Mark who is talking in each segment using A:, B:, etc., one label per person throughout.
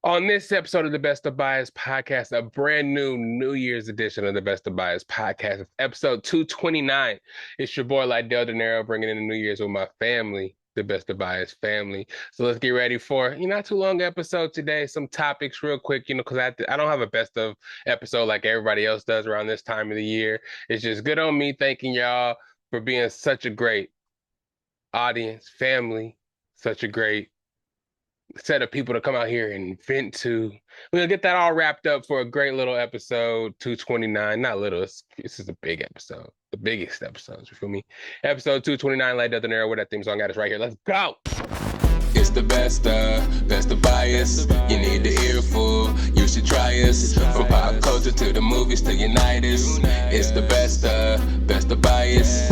A: On this episode of the Best of Bias podcast, a brand new New Year's edition of the Best of Bias podcast, it's episode 229. It's your boy Lydell Dinero bringing in the New Year's with my family, the Best of Bias family. So let's get ready for not too long episode today. Some topics real quick, because I don't have a best of episode like everybody else does around this time of the year. It's just good on me thanking y'all for being such a great audience, family, such a great set of people to come out here and vent to. We'll get that all wrapped up for a great little episode 229. Not little, this is a big episode. The biggest episodes, you feel me? Episode 229, Lydell Dinero, where that theme song at is right here. Let's go! It's the best of bias. You need the earful, you should try us. From pop culture to the movies to Unitas. It's the best of bias.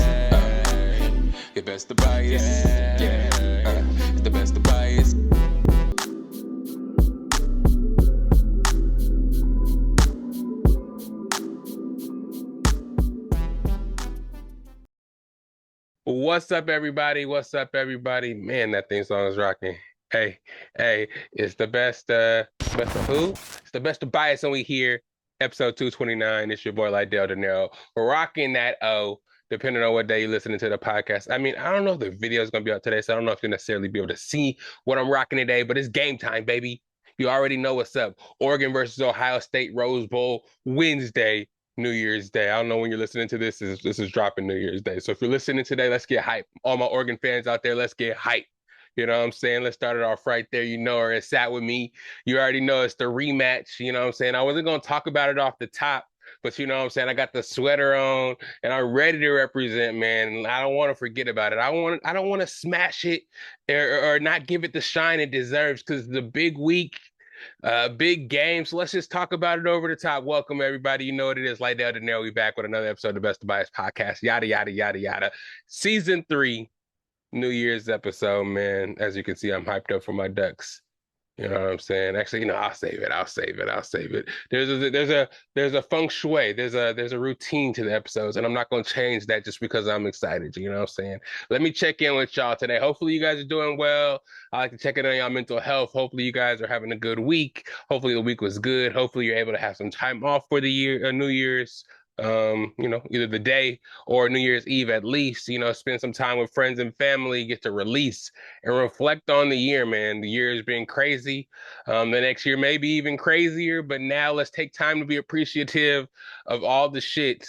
A: Your best of bias. Yeah, it's the best of bias. What's up, everybody? What's up, everybody? Man, that theme song is rocking. Hey, it's the best of who? It's the best of bias, and we here, episode 229. It's your boy, Lydell Dinero. We're rocking that O, depending on what day you're listening to the podcast. I mean, I don't know if the video is going to be out today, so I don't know if you'll necessarily be able to see what I'm rocking today, but it's game time, baby. You already know what's up. Oregon versus Ohio State Rose Bowl, Wednesday. New Year's Day. I don't know when you're listening to this. This is dropping New Year's Day. So if you're listening today, let's get hype. All my Oregon fans out there, let's get hype. You know what I'm saying? Let's start it off right there. You know, or it sat with me. You already know it's the rematch. You know what I'm saying? I wasn't going to talk about it off the top, but you know what I'm saying? I got the sweater on and I'm ready to represent, man. I don't want to forget about it. I don't want to smash it or not give it the shine it deserves, because the big week, big game. So let's just talk about it over the top. Welcome, everybody. You know what it is. Lydell Dinero. We back with another episode of the Best of Bias podcast. Yada, yada, yada, yada. Season 3, New Year's episode, man. As you can see, I'm hyped up for my Ducks. You know what I'm saying? Actually, I'll save it. There's a feng shui. There's a routine to the episodes, and I'm not gonna change that just because I'm excited. You know what I'm saying? Let me check in with y'all today. Hopefully you guys are doing well. I like to check in on y'all mental health. Hopefully you guys are having a good week. Hopefully the week was good. Hopefully you're able to have some time off for the year, New Year's. Either the day or New Year's Eve at least, spend some time with friends and family, get to release and reflect on the year, man. The year has been crazy. The next year may be even crazier, but now let's take time to be appreciative of all the shit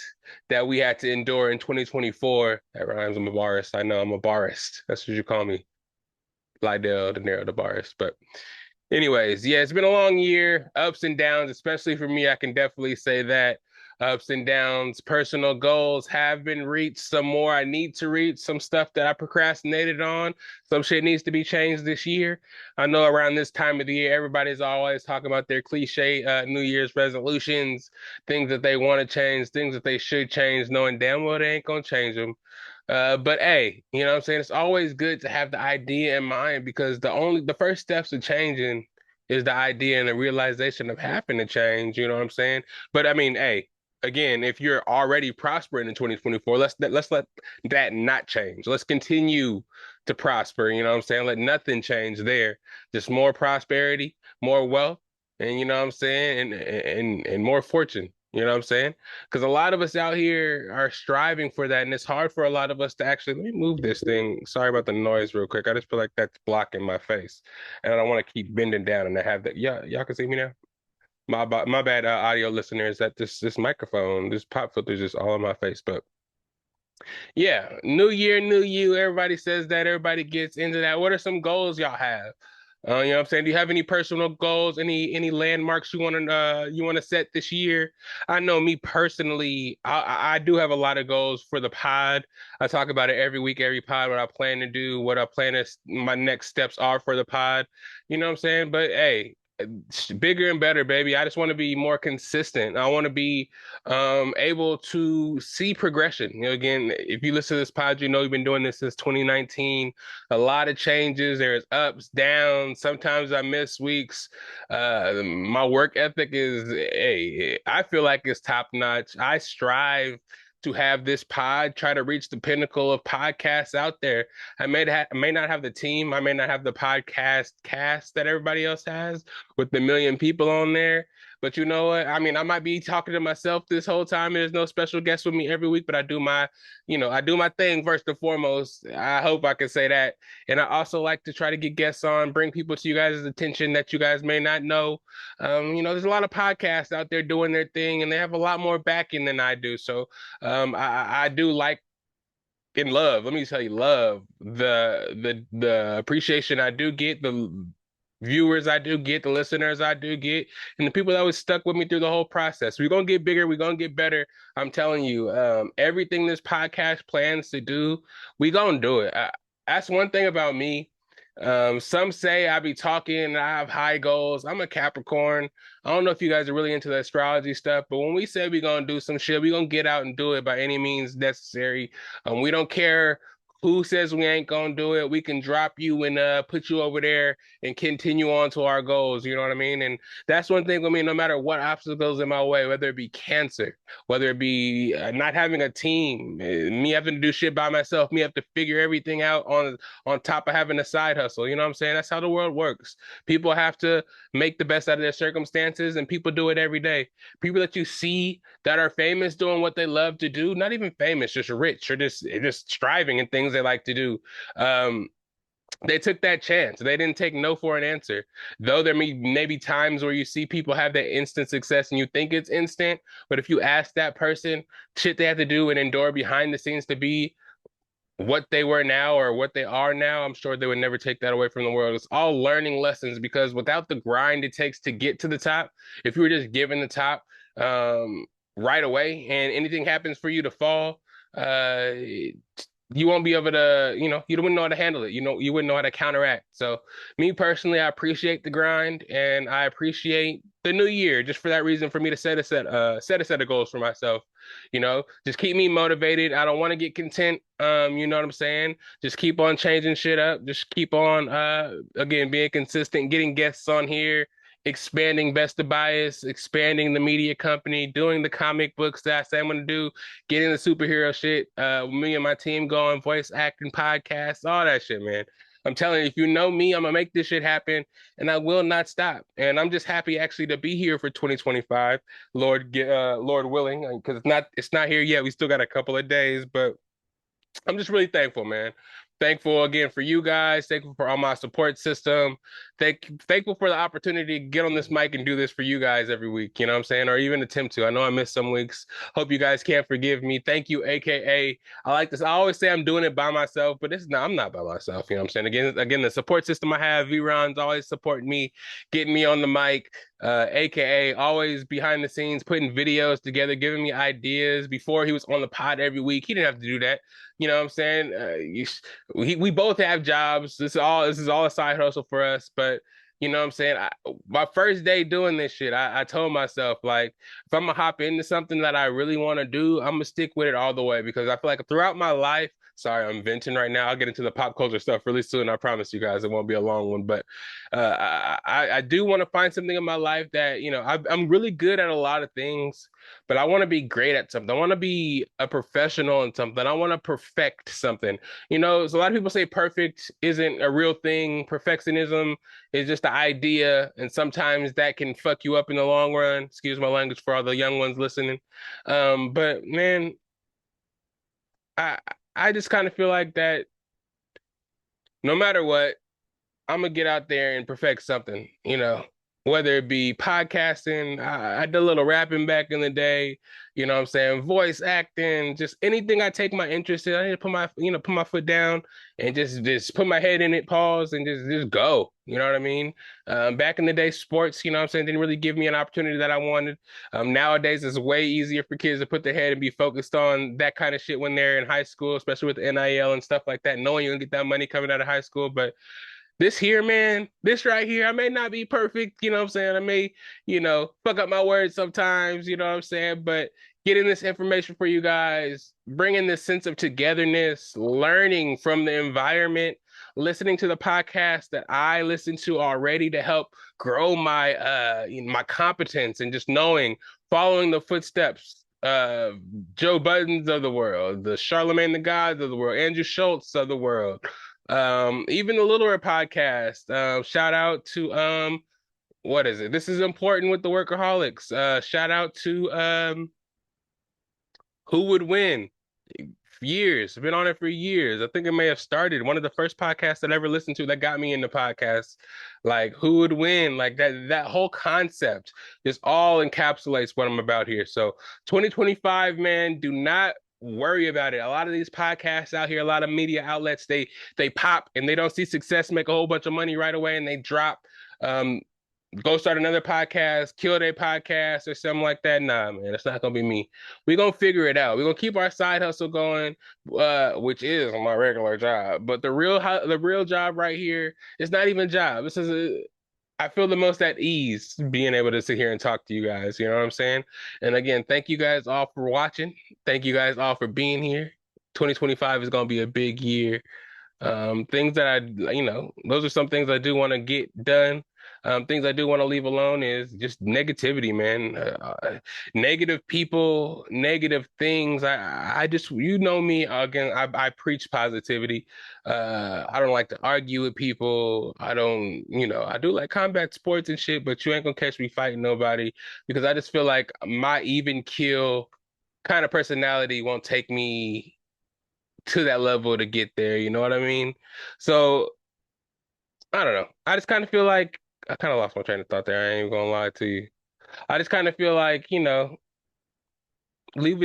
A: that we had to endure in 2024. That rhymes. I'm a barist. I know I'm a barist. That's what you call me. Lydell Dinero, the barist. But anyways, yeah, it's been a long year, ups and downs, especially for me. I can definitely say that. Ups and downs, personal goals have been reached. Some more I need to reach, some stuff that I procrastinated on. Some shit needs to be changed this year. I know around this time of the year, everybody's always talking about their cliche New Year's resolutions, things that they want to change, things that they should change, knowing damn well they ain't gonna change them. But hey, you know what I'm saying? It's always good to have the idea in mind, because the first steps to changing is the idea and the realization of having to change, you know what I'm saying? But I mean, hey, again, if you're already prospering in 2024, let's let that not change. Let's continue to prosper, you know what I'm saying? Let nothing change there. Just more prosperity, more wealth, and you know what I'm saying? And more fortune. You know what I'm saying? Because a lot of us out here are striving for that, and it's hard for a lot of us to actually. Let me move this thing. Sorry about the noise, real quick. I just feel like that's blocking my face, and I don't want to keep bending down and I have that. Yeah, y'all can see me now. My bad, audio listeners. That this microphone, this pop filter is just all on my face. But yeah, new year, new you. Everybody says that. Everybody gets into that. What are some goals y'all have? You know what I'm saying? Do you have any personal goals? Any landmarks you want to set this year? I know me personally, I do have a lot of goals for the pod. I talk about it every week, every pod, what I plan to do, what I plan to my next steps are for the pod. You know what I'm saying? But hey, bigger and better, baby. I just want to be more consistent. I want to be able to see progression. Again, if you listen to this pod, we've been doing this since 2019. A lot of changes. There's ups, downs. Sometimes I miss weeks. My work ethic is, hey, I feel like it's top notch. I strive to have this pod try to reach the pinnacle of podcasts out there. I may not have the team, I may not have the podcast cast that everybody else has with the million people on there. But you know what? I mean, I might be talking to myself this whole time. There's no special guest with me every week, but I do my thing first and foremost. I hope I can say that. And I also like to try to get guests on, bring people to you guys' attention that you guys may not know. There's a lot of podcasts out there doing their thing, and they have a lot more backing than I do. So I do like and love. Let me tell you, love the appreciation I do get, the viewers I do get, the listeners I do get, and the people that was stuck with me through the whole process. We're gonna get bigger, we're gonna get better. I'm telling you, everything this podcast plans to do, we gonna do it. That's one thing about me. Some say I be talking and I have high goals. I'm a Capricorn. I don't know if you guys are really into the astrology stuff, but when we say we're gonna do some shit, we're gonna get out and do it by any means necessary. We don't care who says we ain't gonna do it. We can drop you and put you over there and continue on to our goals. You know what I mean? And that's one thing with me, no matter what obstacles in my way, whether it be cancer, whether it be not having a team, me having to do shit by myself, me have to figure everything out on top of having a side hustle. You know what I'm saying? That's how the world works. People have to make the best out of their circumstances, and people do it every day. People that you see that are famous doing what they love to do, not even famous, just rich or just striving in things they like to do. They took that chance. They didn't take no for an answer. Though there may be times where you see people have that instant success and you think it's instant, but if you ask that person shit they have to do and endure behind the scenes to be what they were now or what they are now, I'm sure they would never take that away from the world. It's all learning lessons, because without the grind it takes to get to the top, if you were just given the top right away and anything happens for you to fall, you won't be able to, you wouldn't know how to handle it. You wouldn't know how to counteract. So me personally, I appreciate the grind and I appreciate the new year just for that reason, for me to set a set of goals for myself. Just keep me motivated. I don't want to get content. You know what I'm saying? Just keep on changing shit up. Just keep on, again, being consistent, getting guests on here, expanding Best of Bias, expanding the media company, doing the comic books that I say I'm going to do, getting the superhero shit, me and my team going, voice acting, podcasts, all that shit, man. I'm telling you, if you know me, I'm going to make this shit happen, and I will not stop. And I'm just happy actually to be here for 2025, Lord willing, because it's not here yet. We still got a couple of days, but I'm just really thankful, man. Thankful again for you guys. Thankful for all my support system. Thankful for the opportunity to get on this mic and do this for you guys every week. You know what I'm saying? Or even attempt to. I know I missed some weeks. Hope you guys can't forgive me. Thank you, AKA. I like this. I always say I'm doing it by myself, but I'm not by myself. You know what I'm saying? Again, the support system I have, V-Ron's always supporting me, getting me on the mic. AKA always behind the scenes, putting videos together, giving me ideas. Before he was on the pod every week, he didn't have to do that. You know what I'm saying? We both have jobs. This is all a side hustle for us. But you know what I'm saying? My first day doing this shit, I told myself, like, if I'm gonna hop into something that I really want to do, I'm gonna stick with it all the way, because I feel like throughout my life, sorry, I'm venting right now. I'll get into the pop culture stuff really soon. I promise you guys it won't be a long one. But I do want to find something in my life that, I'm really good at a lot of things, but I want to be great at something. I want to be a professional in something. I want to perfect something. So a lot of people say perfect isn't a real thing. Perfectionism is just the idea, and sometimes that can fuck you up in the long run. Excuse my language for all the young ones listening. But man, I just kind of feel like that no matter what, I'm gonna get out there and perfect something, whether it be podcasting. I did a little rapping back in the day, you know what I'm saying, voice acting, just anything I take my interest in. I need to put my foot down and just put my head in it, pause, and just go. You know what I mean? Back in the day, sports, you know what I'm saying, didn't really give me an opportunity that I wanted. Nowadays, it's way easier for kids to put their head and be focused on that kind of shit when they're in high school, especially with NIL and stuff like that, knowing you're gonna get that money coming out of high school. But this here, man, this right here, I may not be perfect, you know what I'm saying? I may, fuck up my words sometimes, you know what I'm saying? But getting this information for you guys, bringing this sense of togetherness, learning from the environment, listening to the podcast that I listen to already to help grow my my competence, and just following the footsteps uh, Joe Buttons of the world, the Charlemagne the Gods of the world, Andrew Schultz of the world, even the Littler podcast. Shout out to what is it? This is important with the workaholics. Shout out to Who Would Win? Years. I've been on it for years. I think it may have started one of the first podcasts that I ever listened to that got me into podcasts. Like Who Would Win? Like that whole concept just all encapsulates what I'm about here. So 2025, man, do not worry about it. A lot of these podcasts out here, a lot of media outlets, they pop and they don't see success, make a whole bunch of money right away, and they drop. Um, Go start another podcast, kill their podcast or something like that. Nah, man, it's not gonna be me. We're gonna figure it out. We're gonna keep our side hustle going, which is my regular job. But the real job right here is not even a job. I feel the most at ease being able to sit here and talk to you guys. You know what I'm saying? And again, thank you guys all for watching. Thank you guys all for being here. 2025 is gonna be a big year. Things that those are some things I do want to get done. Things I do want to leave alone is just negativity, man. Negative people, negative things. I just, you know me, again, I preach positivity. I don't like to argue with people. I don't, I do like combat sports and shit, but you ain't gonna catch me fighting nobody because I just feel like my even kill kind of personality won't take me to that level to get there. You know what I mean? So I don't know. I just kind of feel like I kind of lost my train of thought there. I ain't even gonna lie to you. I just kind of feel like, leaving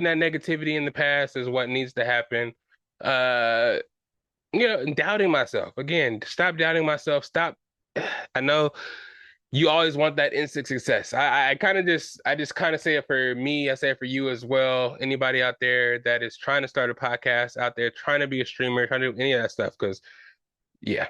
A: that negativity in the past is what needs to happen. Uh, doubting myself. Again, stop doubting myself. Stop. I know you always want that instant success. I just kind of say it for me. I say it for you as well. Anybody out there that is trying to start a podcast out there, trying to be a streamer, trying to do any of that stuff, because yeah,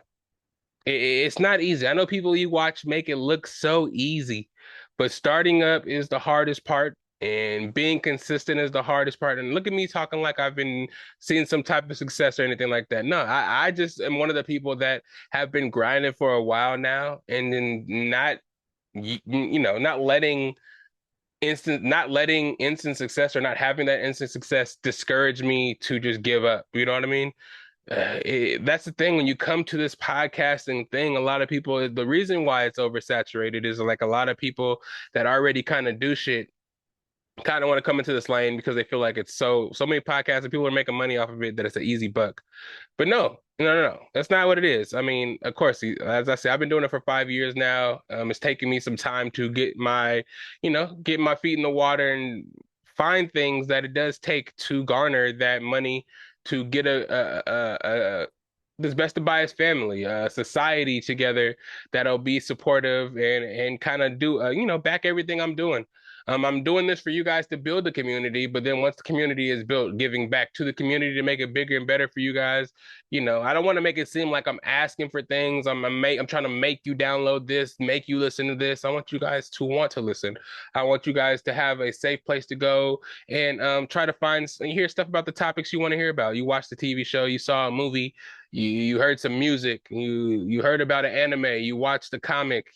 A: it's not easy. I know people you watch make it look so easy, but starting up is the hardest part, and being consistent is the hardest part. And look at me talking like I've been seeing some type of success or anything like that. No, I just am one of the people that have been grinding for a while now, and then not letting instant success or not having that instant success discourage me to just give up. You know what I mean? That's the thing when you come to this podcasting thing, a lot of people, the reason why it's oversaturated is like a lot of people that already kind of do shit kind of want to come into this lane because they feel like it's so many podcasts and people are making money off of it that it's an easy buck. But no. That's not what it is. I mean, of course, as I said, I've been doing it for 5 years now. It's taking me some time to get my feet in the water and find things that it does take to garner that money to get this Best of Bias family, society together that'll be supportive and kind of do, back everything I'm doing. I'm doing this for you guys to build the community, but then once the community is built, giving back to the community to make it bigger and better for you guys. I don't want to make it seem like I'm asking for things. I'm trying to make you download this, make you listen to this. I want you guys to want to listen. I want you guys to have a safe place to go and try to hear stuff about the topics you want to hear about. You watched the TV show, you saw a movie, you heard some music, you heard about an anime, you watched a comic,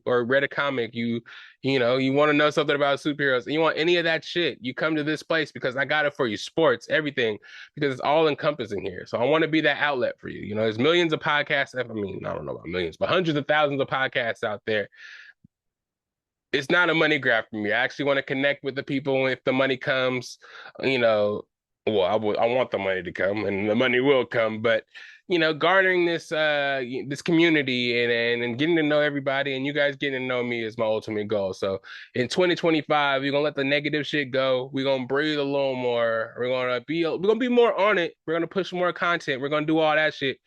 A: or read a comic, you want to know something about superheroes, and you want any of that shit, you come to this place because I got it for you. Sports, everything, because it's all encompassing here. So I want to be that outlet for you. There's millions of podcasts. I mean, I don't know about millions, but hundreds of thousands of podcasts out there. It's not a money grab for me. I actually want to connect with the people. If the money comes, well, I want the money to come, and the money will come. But garnering this community and getting to know everybody, and you guys getting to know me is my ultimate goal. So in 2025, we're gonna let the negative shit go. We're gonna breathe a little more. We're gonna be more on it. We're gonna push more content. We're gonna do all that shit.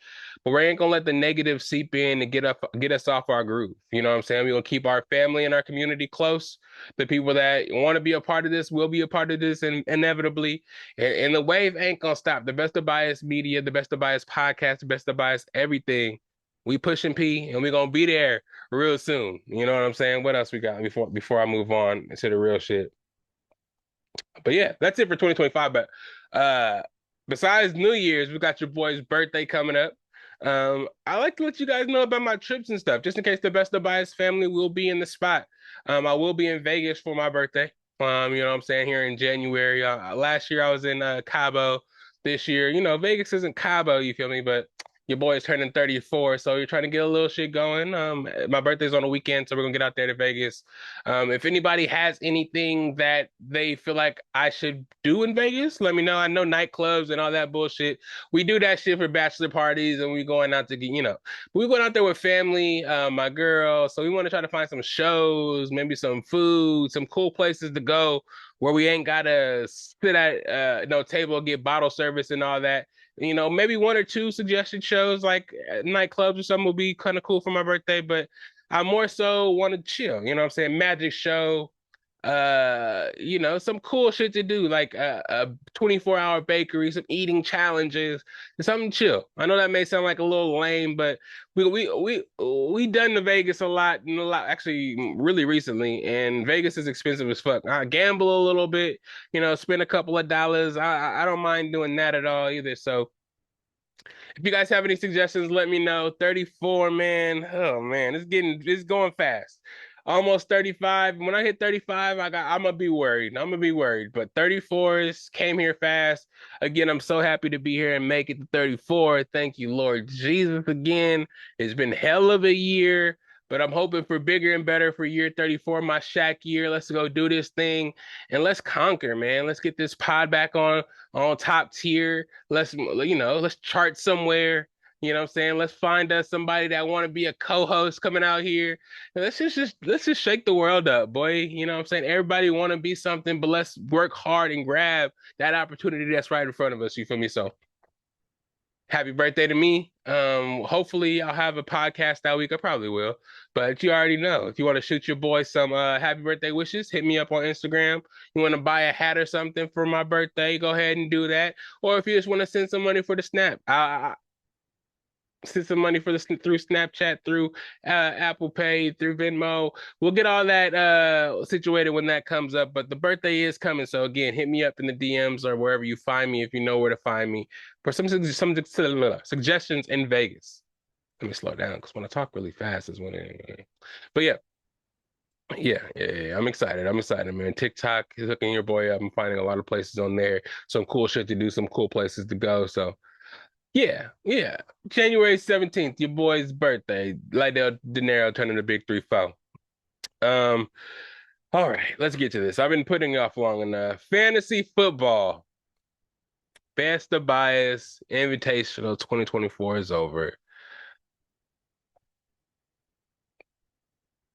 A: But we ain't gonna let the negative seep in and get us off our groove. You know what I'm saying? We're gonna keep our family and our community close. The people that want to be a part of this will be a part of this, and inevitably. And the wave ain't gonna stop. The Best of Bias media, the Best of Bias podcast, the Best of Bias everything. We pushing P, and we're gonna be there real soon. You know what I'm saying? What else we got before I move on to the real shit? But yeah, that's it for 2025. But besides New Year's, we got your boy's birthday coming up. I like to let you guys know about my trips and stuff, just in case the Best of Bias family will be in the spot. I will be in Vegas for my birthday You know what I'm saying, here in January. Last year I was in Cabo. This year, you know, Vegas isn't Cabo, you feel me? But your boy is turning 34, so you're trying to get a little shit going. My birthday's on the weekend, so we're gonna get out there to Vegas. If anybody has anything that they feel like I should do in Vegas, let me know. I know nightclubs and all that bullshit. We do that shit for bachelor parties, and we going out to get, you know, we going out there with family, my girl. So we want to try to find some shows, maybe some food, some cool places to go where we ain't gotta sit at no table, get bottle service and all that. You know, maybe one or two suggested shows like nightclubs or something would be kind of cool for my birthday, but I more so want to chill. You know what I'm saying? Magic show, you know, some cool shit to do, like a 24-hour bakery, some eating challenges, something chill. I know that may sound like a little lame, but we done to Vegas a lot, actually really recently, and Vegas is expensive as fuck. I gamble a little bit, you know, spend a couple of dollars. I don't mind doing that at all either. So if you guys have any suggestions, let me know. 34, man. Oh man, it's going fast. Almost 35. When I hit 35, I'm gonna be worried. I'm gonna be worried. But 34s came here fast. Again, I'm so happy to be here and make it to 34. Thank you, Lord Jesus, again. It's been hell of a year, but I'm hoping for bigger and better for year 34, my Shaq year. Let's go do this thing and let's conquer, man. Let's get this pod back on top tier. Let's, you know, let's chart somewhere. You know what I'm saying? Let's find us somebody that want to be a co-host coming out here. Let's just shake the world up, boy. You know what I'm saying? Everybody want to be something, but let's work hard and grab that opportunity that's right in front of us. You feel me? So happy birthday to me. Hopefully I'll have a podcast that week. I probably will, but you already know. If you want to shoot your boy some happy birthday wishes, hit me up on Instagram. You want to buy a hat or something for my birthday, go ahead and do that. Or if you just want to send some money for the snap, I send some money for through Snapchat, through Apple Pay, through Venmo. We'll get all that situated when that comes up. But the birthday is coming, so again, hit me up in the DMs or wherever you find me if you know where to find me for some suggestions in Vegas. Let me slow down because when I talk really fast is when it. But yeah. I'm excited. Man. TikTok is hooking your boy up. I'm finding a lot of places on there. Some cool shit to do. Some cool places to go. So. Yeah. January 17th, your boy's birthday. Lydell Dinero turning the big 3-4. All right, let's get to this. I've been putting it off long enough. Fantasy football. Best of Bias Invitational 2024 is over.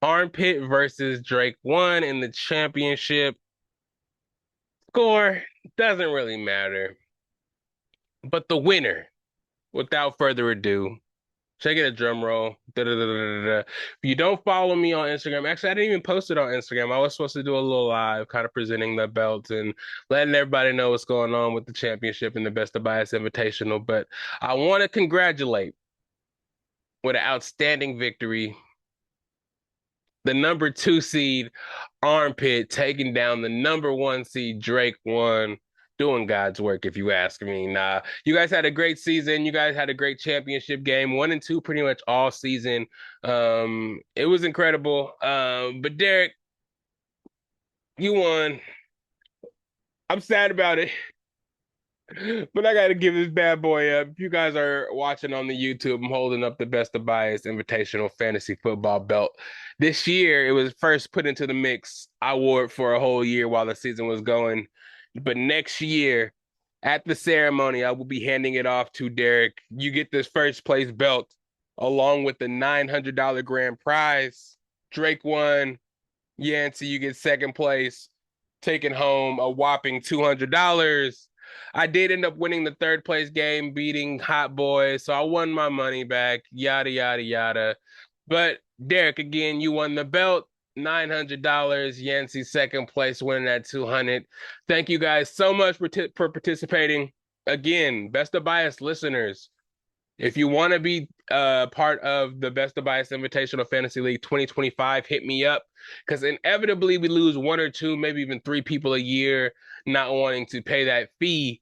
A: Armpit versus Drake won in the championship. Score doesn't really matter. But the winner, without further ado, should I get a drum roll? If you don't follow me on Instagram, actually, I didn't even post it on Instagram. I was supposed to do a little live, kind of presenting the belt and letting everybody know what's going on with the championship and the Best of Bias Invitational. But I want to congratulate with an outstanding victory, the number 2 seed Armpit taking down the number 1 seed Drake won. Doing God's work, if you ask me. Nah, you guys had a great season. You guys had a great championship game, 1 and 2 pretty much all season. It was incredible. But Derek, you won. I'm sad about it, but I got to give this bad boy up. If you guys are watching on the YouTube, I'm holding up the Best of Bias Invitational Fantasy Football belt. This year, it was first put into the mix. I wore it for a whole year while the season was going. But next year, at the ceremony, I will be handing it off to Derek. You get this first place belt along with the $900 grand prize. Drake won. Yancey, you get second place, taking home a whopping $200. I did end up winning the third place game, beating Hot Boy, so I won my money back, yada, yada, yada. But Derek, again, you won the belt. $900. Yancey second place, winning that $200. Thank you guys so much for participating. Again, Best of Bias listeners, if you want to be part of the Best of Bias Invitational Fantasy League 2025, hit me up, because inevitably we lose 1 or 2, maybe even 3 people a year not wanting to pay that fee.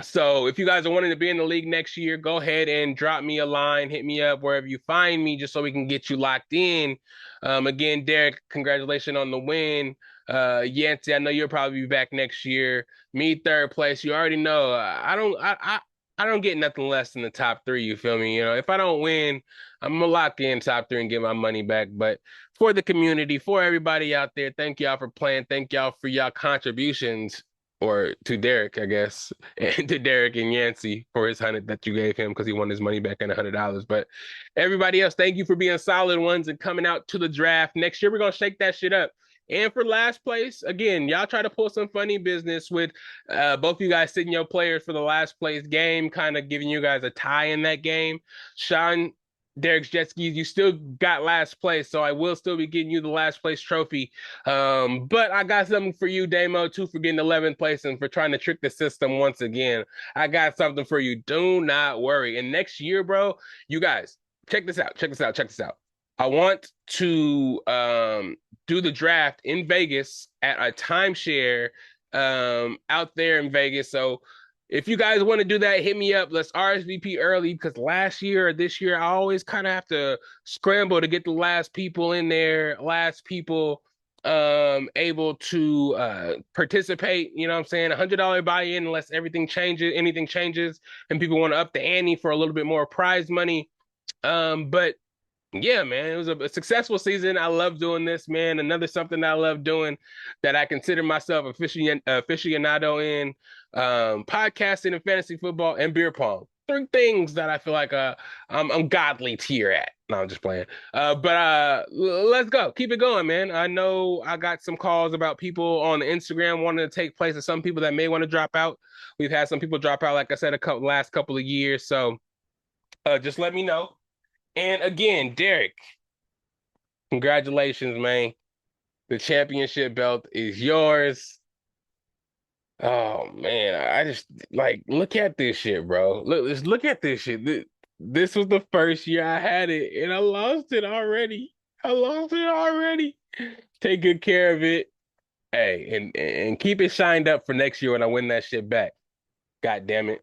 A: So if you guys are wanting to be in the league next year, go ahead and drop me a line, hit me up wherever you find me, just so we can get you locked in. Again, Derek, congratulations on the win. Yancey, I know you'll probably be back next year. Me, third place. You already know. I don't get nothing less than the top three. You feel me? You know, if I don't win, I'm gonna lock in top three and get my money back. But for the community, for everybody out there, thank y'all for playing. Thank y'all for y'all contributions. Or to Derek, I guess, and to Derek and Yancey for his 100 that you gave him because he won his money back in $100. But everybody else, thank you for being solid ones and coming out to the draft. Next year, we're gonna shake that shit up. And for last place, again, y'all try to pull some funny business with both of you guys sitting your players for the last place game, kind of giving you guys a tie in that game. Sean, Derek's jet skis, you still got last place, so I will still be getting you the last place trophy. But I got something for you, Damo, too, for getting 11th place and for trying to trick the system once again. I got something for you. Do not worry. And next year, bro, you guys, check this out. Check this out. Check this out. I want to do the draft in Vegas at a timeshare out there in Vegas. So if you guys want to do that, hit me up. Let's RSVP early because last year or this year, I always kind of have to scramble to get the last people in there, last people able to participate. You know what I'm saying? $100 buy-in unless anything changes, and people want to up the ante for a little bit more prize money. But yeah, man, it was a successful season. I love doing this, man. Another something that I love doing that I consider myself aficionado in, podcasting and fantasy football and beer pong. Three things that I feel like I'm godly tier at. No, I'm just playing. But let's go. Keep it going, man. I know I got some calls about people on Instagram wanting to take place of some people that may want to drop out. We've had some people drop out, like I said, last couple of years. So just let me know. And again, Derek, congratulations, man. The championship belt is yours. Oh man, I just like look at this shit, bro. Look at this shit. This was the first year I had it, and I lost it already. I lost it already. Take good care of it. Hey, and keep it shined up for next year when I win that shit back. God damn it.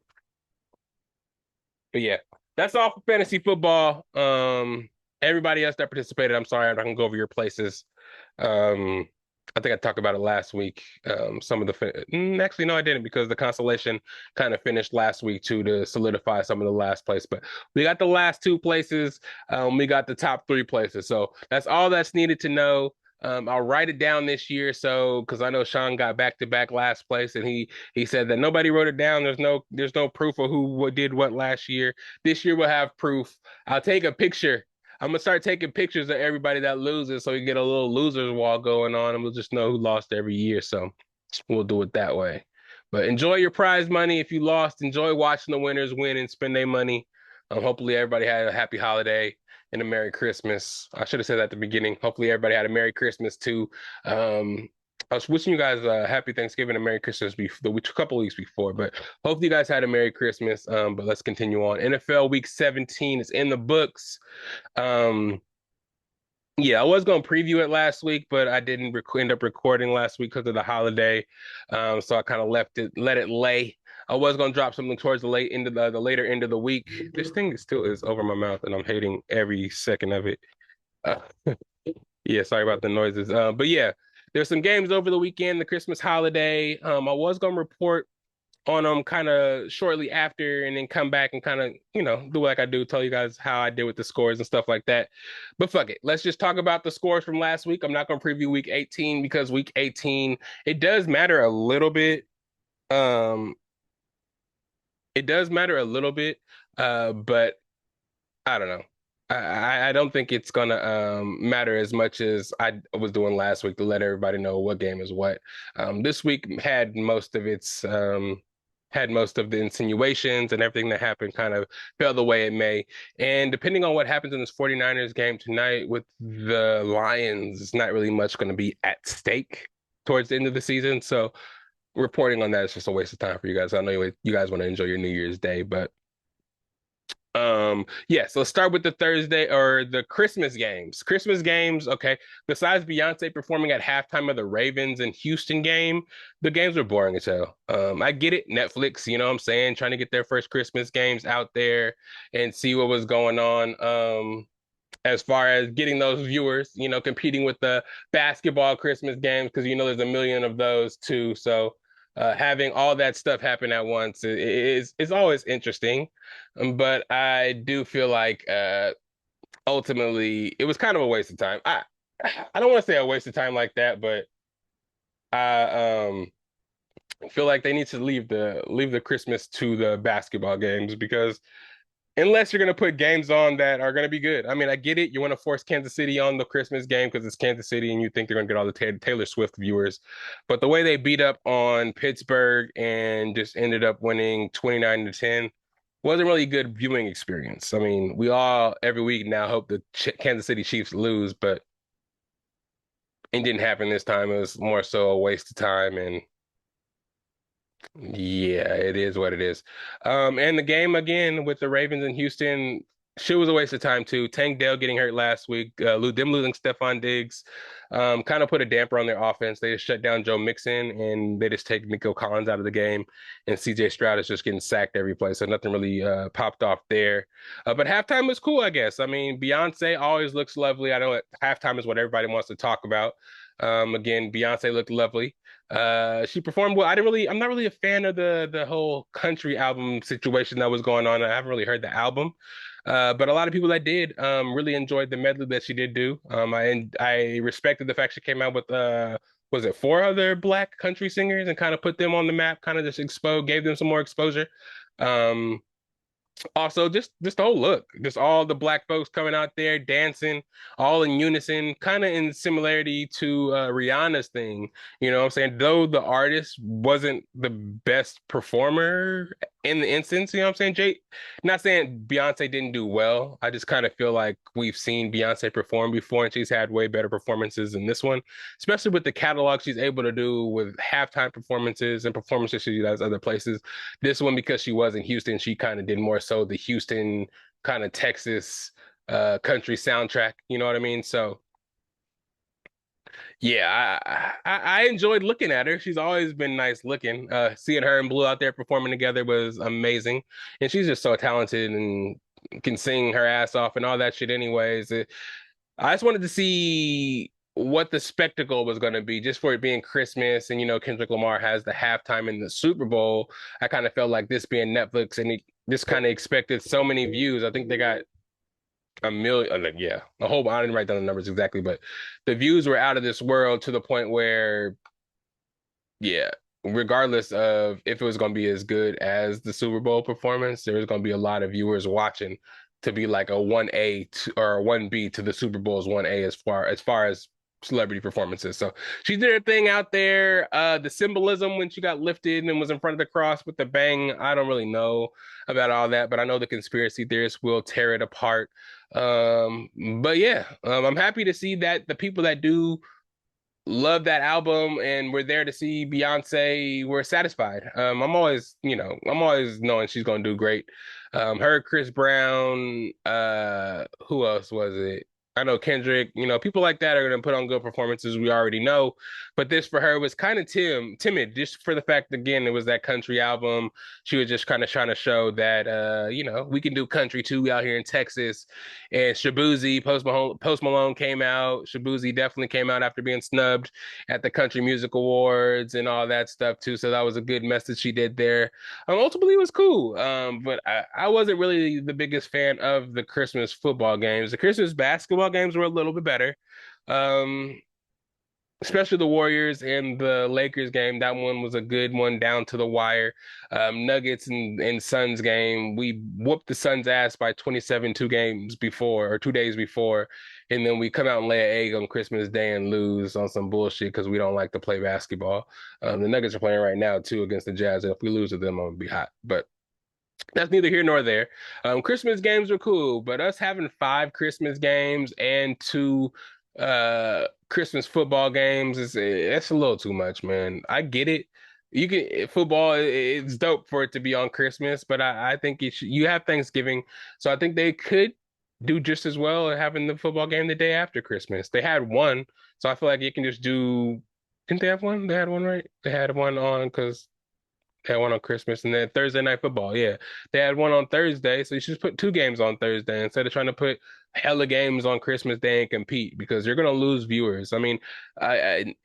A: But yeah, that's all for fantasy football. Everybody else that participated, I'm sorry, I'm not gonna go over your places. I think I talked about it last week. Some of actually, no, I didn't because the consolation kind of finished last week too to solidify some of the last place. But we got the last two places. We got the top three places. So that's all that's needed to know. I'll write it down this year, so because I know Sean got back to back last place, and he said that nobody wrote it down. There's no proof of who did what last year. This year we'll have proof. I'll take a picture. I'm gonna start taking pictures of everybody that loses, so we get a little losers wall going on, and we'll just know who lost every year. So we'll do it that way. But enjoy your prize money. If you lost, enjoy watching the winners win and spend their money. Hopefully everybody had a happy holiday and a Merry Christmas. I should have said that at the beginning. Hopefully everybody had a Merry Christmas too. I was wishing you guys a happy Thanksgiving and Merry Christmas a couple weeks before, but hopefully you guys had a Merry Christmas. But let's continue on. NFL Week 17 is in the books. Yeah, I was gonna preview it last week, but I didn't end up recording last week because of the holiday. So I kind of let it lay. I was gonna drop something towards the later end of the week. This thing still is over my mouth, and I'm hating every second of it. Uh, yeah, sorry about the noises. But yeah, there's some games over the weekend, the Christmas holiday. I was gonna report on them kind of shortly after and then come back and kind of, do like I do, tell you guys how I did with the scores and stuff like that. But fuck it. Let's just talk about the scores from last week. I'm not going to preview week 18 because week 18, it does matter a little bit. It does matter a little bit, but I don't know. I don't think it's gonna matter as much as I was doing last week to let everybody know what game is what. This week had most of the insinuations and everything that happened kind of fell the way it may. And depending on what happens in this 49ers game tonight with the Lions, it's not really much going to be at stake towards the end of the season. So reporting on that is just a waste of time for you guys. I know you guys want to enjoy your New Year's Day, but yeah, so let's start with the Thursday or the Christmas games. Christmas games, okay. Besides Beyonce performing at halftime of the Ravens and Houston game, the games were boring as hell. I get it, Netflix, you know what I'm saying, trying to get their first Christmas games out there and see what was going on. as far as getting those viewers, competing with the basketball Christmas games, because there's a million of those too. So having all that stuff happen at once is always interesting. But I do feel like ultimately it was kind of a waste of time. I don't want to say a waste of time like that, but I feel like they need to leave the Christmas to the basketball games, because unless you're going to put games on that are going to be good. I mean, I get it. You want to force Kansas City on the Christmas game because it's Kansas City and you think they're going to get all the Taylor Swift viewers. But the way they beat up on Pittsburgh and just ended up winning 29-10 wasn't really a good viewing experience. I mean, we all every week now hope the Kansas City Chiefs lose, but it didn't happen this time. It was more so a waste of time, and yeah, it is what it is. And the game again with the Ravens in Houston, she was a waste of time too. Tank Dell getting hurt last week, them losing Stephon Diggs, kind of put a damper on their offense. They just shut down Joe Mixon and they just take Nico Collins out of the game, and CJ Stroud is just getting sacked every play. So nothing really popped off there. But halftime was cool, I guess. I mean, Beyonce always looks lovely. I know halftime is what everybody wants to talk about. Again, Beyonce looked lovely. She performed well. I'm not really a fan of the whole country album situation that was going on. I haven't really heard the album. But a lot of people that did really enjoyed the medley that she did do. I respected the fact she came out with was it four other black country singers and kind of put them on the map, kind of just gave them some more exposure. Um, Also, just the whole look, just all the black folks coming out there dancing, all in unison, kind of in similarity to Rihanna's thing. You know what I'm saying? Though the artist wasn't the best performer in the instance, you know what I'm saying? Not saying Beyonce didn't do well. I just kind of feel like we've seen Beyonce perform before, and she's had way better performances than this one, especially with the catalog she's able to do with halftime performances and performances she does other places. This one, because she was in Houston, she kind of did more so the Houston kind of Texas country soundtrack. You know what I mean? So yeah, I enjoyed looking at her. She's always been nice looking. Seeing her and Blue out there performing together was amazing, and she's just so talented and can sing her ass off and all that shit. Anyways, I just wanted to see what the spectacle was going to be, just for it being Christmas, and Kendrick Lamar has the halftime in the Super Bowl. I kind of felt like this being Netflix, and just kind of expected so many views. I think they got a million, yeah, a whole. I didn't write down the numbers exactly, but the views were out of this world, to the point where, yeah, regardless of if it was going to be as good as the Super Bowl performance, there was going to be a lot of viewers watching, to be like a 1A or a 1B to the Super Bowl's 1A, as far as celebrity performances. So she did her thing out there. The symbolism when she got lifted and was in front of the cross with the bang, I don't really know about all that, but I know the conspiracy theorists will tear it apart. But yeah, I'm happy to see that the people that do love that album and we're there to see Beyonce, we're satisfied. I'm always knowing she's gonna do great. Her, Chris Brown, who else was it? I know Kendrick, people like that are gonna put on good performances, we already know. But this for her was kind of timid, just for the fact, again, it was that country album. She was just kind of trying to show that we can do country too. We out here in Texas. And Shabuzi, Post Malone came out. Shabuzi definitely came out after being snubbed at the Country Music Awards and all that stuff too. So that was a good message she did there. Ultimately, it was cool. But I wasn't really the biggest fan of the Christmas football games. The Christmas basketball games were a little bit better. Um, Especially the Warriors and the Lakers game. That one was a good one, down to the wire. Nuggets and Suns game, we whooped the Suns' ass by 27 2 games before, or 2 days before. And then we come out and lay an egg on Christmas Day and lose on some bullshit because we don't like to play basketball. The Nuggets are playing right now, too, against the Jazz. And if we lose to them, I'm going to be hot. But that's neither here nor there. Christmas games were cool, but us having 5 Christmas games and 2 Christmas football games it's a little too much, man. I get it. Football, it's dope for it to be on Christmas, but I think you have Thanksgiving, so I think they could do just as well at having the football game the day after Christmas. They had one, so I feel like you can just do. Didn't they have one? They had one, right? They had one on because They had one on Christmas and then Thursday night football. Yeah, they had one on Thursday, so you should just put two games on Thursday instead of trying to put hella games on Christmas Day and compete because you're gonna lose viewers. I mean,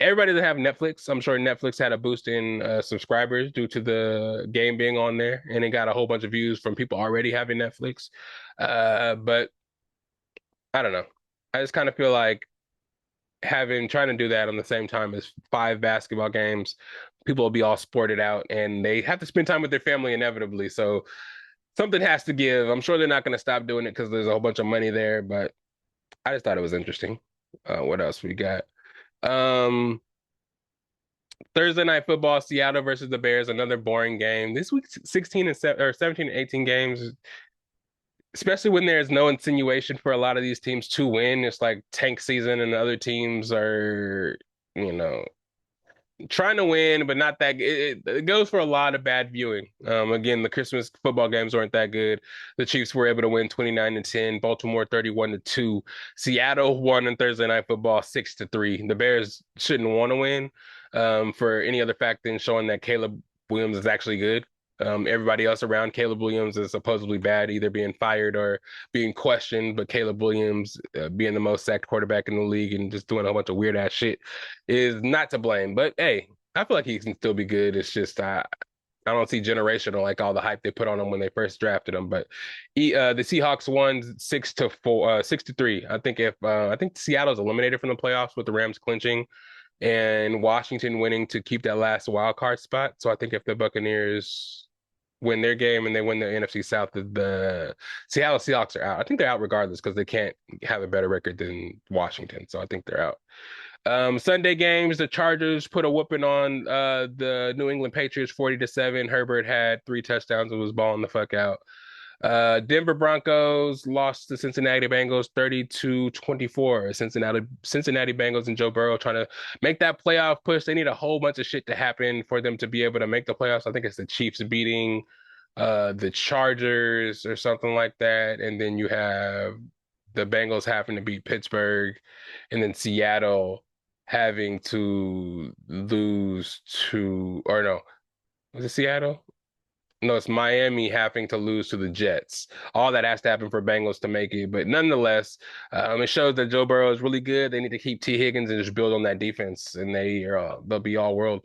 A: everybody that have Netflix, I'm sure Netflix had a boost in subscribers due to the game being on there, and it got a whole bunch of views from people already having Netflix. But I don't know. I just kind of feel like trying to do that on the same time as five basketball games, people will be all sported out and they have to spend time with their family inevitably. So something has to give. I'm sure they're not going to stop doing it because there's a whole bunch of money there, but I just thought it was interesting. What else we got? Um, Thursday night football, Seattle versus the Bears, another boring game. This week, 16 and 7 or 17 and 18 games, especially when there's no insinuation for a lot of these teams to win. It's like tank season and the other teams are, you know, trying to win, but not that. It goes for a lot of bad viewing. Again, the Christmas football games weren't that good. The Chiefs were able to win 29-10, Baltimore 31-2, Seattle won in Thursday night football 6-3. The Bears shouldn't want to win for any other fact than showing that Caleb Williams is actually good. Everybody else around Caleb Williams is supposedly bad, either being fired or being questioned. But Caleb Williams, being the most sacked quarterback in the league and just doing a whole bunch of weird ass shit, is not to blame. But hey, I feel like he can still be good. It's just I don't see generational like all the hype they put on him when they first drafted him. But the Seahawks won 6-4, 6-3. I think Seattle's eliminated from the playoffs with the Rams clinching and Washington winning to keep that last wild card spot. So I think if the Buccaneers win their game and they win the NFC South, the Seattle Seahawks are out. I think they're out regardless because they can't have a better record than Washington. So I think they're out. Sunday games, the Chargers put a whooping on the New England Patriots 40-7. Herbert had 3 touchdowns and was balling the fuck out. Denver Broncos lost to Cincinnati Bengals 32-24. Cincinnati Bengals and Joe Burrow trying to make that playoff push. They need a whole bunch of shit to happen for them to be able to make the playoffs. I think it's the Chiefs beating the Chargers or something like that. And then you have the Bengals having to beat Pittsburgh, and then Seattle having to lose to, or no, was it Seattle? No, it's Miami having to lose to the Jets. All that has to happen for Bengals to make it. But nonetheless, it shows that Joe Burrow is really good. They need to keep T. Higgins and just build on that defense, and they'll be all world.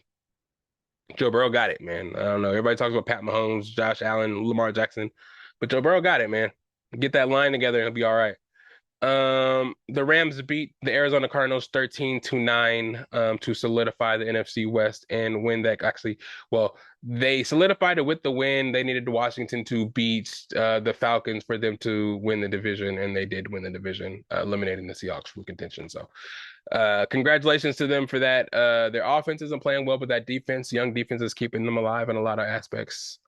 A: Joe Burrow got it, man. I don't know. Everybody talks about Pat Mahomes, Josh Allen, Lamar Jackson, but Joe Burrow got it, man. Get that line together, and he'll be all right. The Rams beat the Arizona Cardinals 13-9 to solidify the NFC West and win that. Actually, well, they solidified it with the win. They needed Washington to beat the Falcons for them to win the division, and they did win the division, eliminating the Seahawks from contention. So, congratulations to them for that. Their offense isn't playing well, but that defense, young defense, is keeping them alive in a lot of aspects.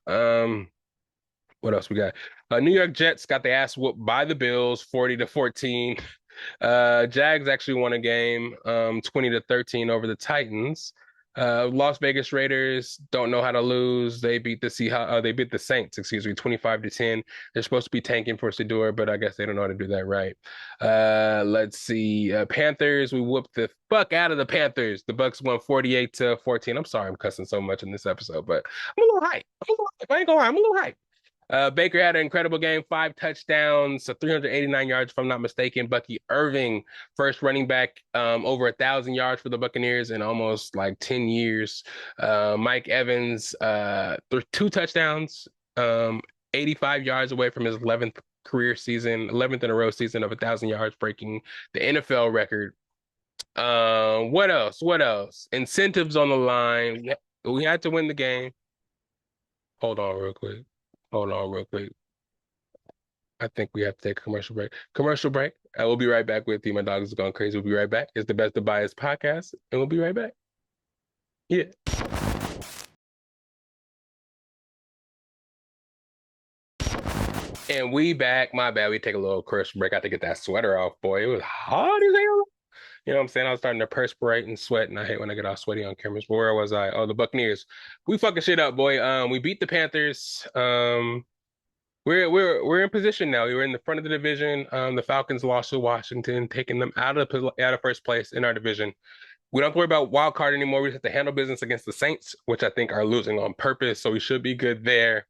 A: What else we got? New York Jets got the ass whooped by the Bills, 40-14. Jags actually won a game, 20-13 over the Titans. Las Vegas Raiders don't know how to lose. They beat the Saints, 25-10. They're supposed to be tanking for Sedor, but I guess they don't know how to do that right. Let's see. Panthers, we whooped the fuck out of the Panthers. The Bucks won 48-14. I'm sorry I'm cussing so much in this episode, but I'm a little hype. I ain't gonna lie, I'm a little hype. Baker had an incredible game, 5 touchdowns, so 389 yards, if I'm not mistaken. Bucky Irving, first running back, over 1,000 yards for the Buccaneers in almost like 10 years. Mike Evans, 2 touchdowns, 85 yards away from his 11th career season, 11th in a row season of 1,000 yards, breaking the NFL record. What else? What else? Incentives on the line. We had to win the game. Hold on real quick. Hold on real quick. I think we have to take a commercial break. Commercial break. I will be right back with you. My dog is going crazy. We'll be right back. It's the Best of Bias podcast, and we'll be right back. Yeah. And we back. My bad. We take a little commercial break. I had to get that sweater off, boy. It was hot as hell. You know what I'm saying? I was starting to perspirate and sweat, and I hate when I get all sweaty on cameras. But where was I? Oh, the Buccaneers. We fucking shit up, boy. We beat the Panthers. We're in position now. We were in the front of the division. The Falcons lost to Washington, taking them out of first place in our division. We don't have to worry about wild card anymore. We just have to handle business against the Saints, which I think are losing on purpose. So we should be good there.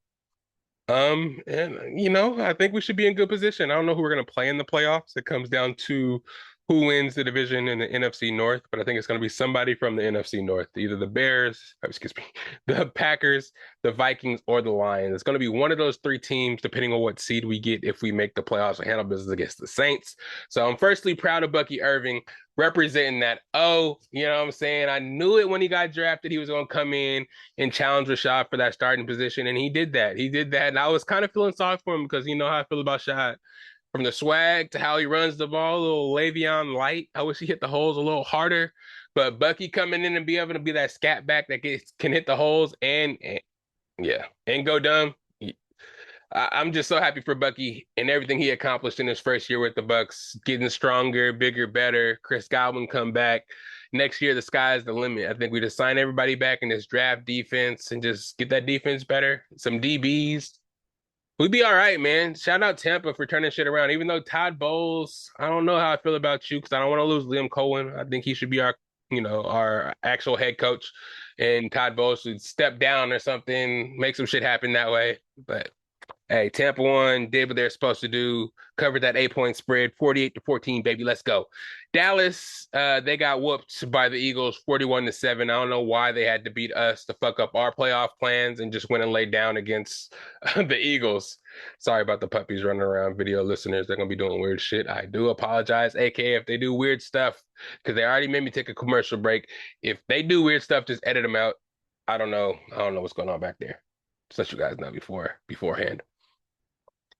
A: And I think we should be in good position. I don't know who we're going to play in the playoffs. It comes down to who wins the division in the NFC North, but I think it's going to be somebody from the NFC North, either the Bears, excuse me, the Packers, the Vikings, or the Lions. It's going to be one of those three teams, depending on what seed we get if we make the playoffs and handle business against the Saints. So I'm firstly proud of Bucky Irving representing that. Oh, you know what I'm saying? I knew it when he got drafted. He was going to come in and challenge Rashad for that starting position. And he did that. He did that. And I was kind of feeling sorry for him because you know how I feel about Shad. From the swag to how he runs the ball, a little Le'Veon light. I wish he hit the holes a little harder. But Bucky coming in and be able to be that scat back that can hit the holes and go dumb. I'm just so happy for Bucky and everything he accomplished in his first year with the Bucks, getting stronger, bigger, better. Chris Godwin come back. Next year, the sky's the limit. I think we just sign everybody back in this draft defense and just get that defense better. Some DBs. We'd be all right, man. Shout out Tampa for turning shit around. Even though Todd Bowles, I don't know how I feel about you because I don't want to lose Liam Cohen. I think he should be our actual head coach. And Todd Bowles should step down or something, make some shit happen that way. But hey, Tampa won, did what they're supposed to do, covered that 8-point spread, 48-14, baby. Let's go. Dallas, they got whooped by the Eagles 41-7. I don't know why they had to beat us to fuck up our playoff plans and just went and laid down against the Eagles. Sorry about the puppies running around, video listeners. They're going to be doing weird shit. I do apologize, aka if they do weird stuff, because they already made me take a commercial break. If they do weird stuff, just edit them out. I don't know what's going on back there. Just let you guys know beforehand.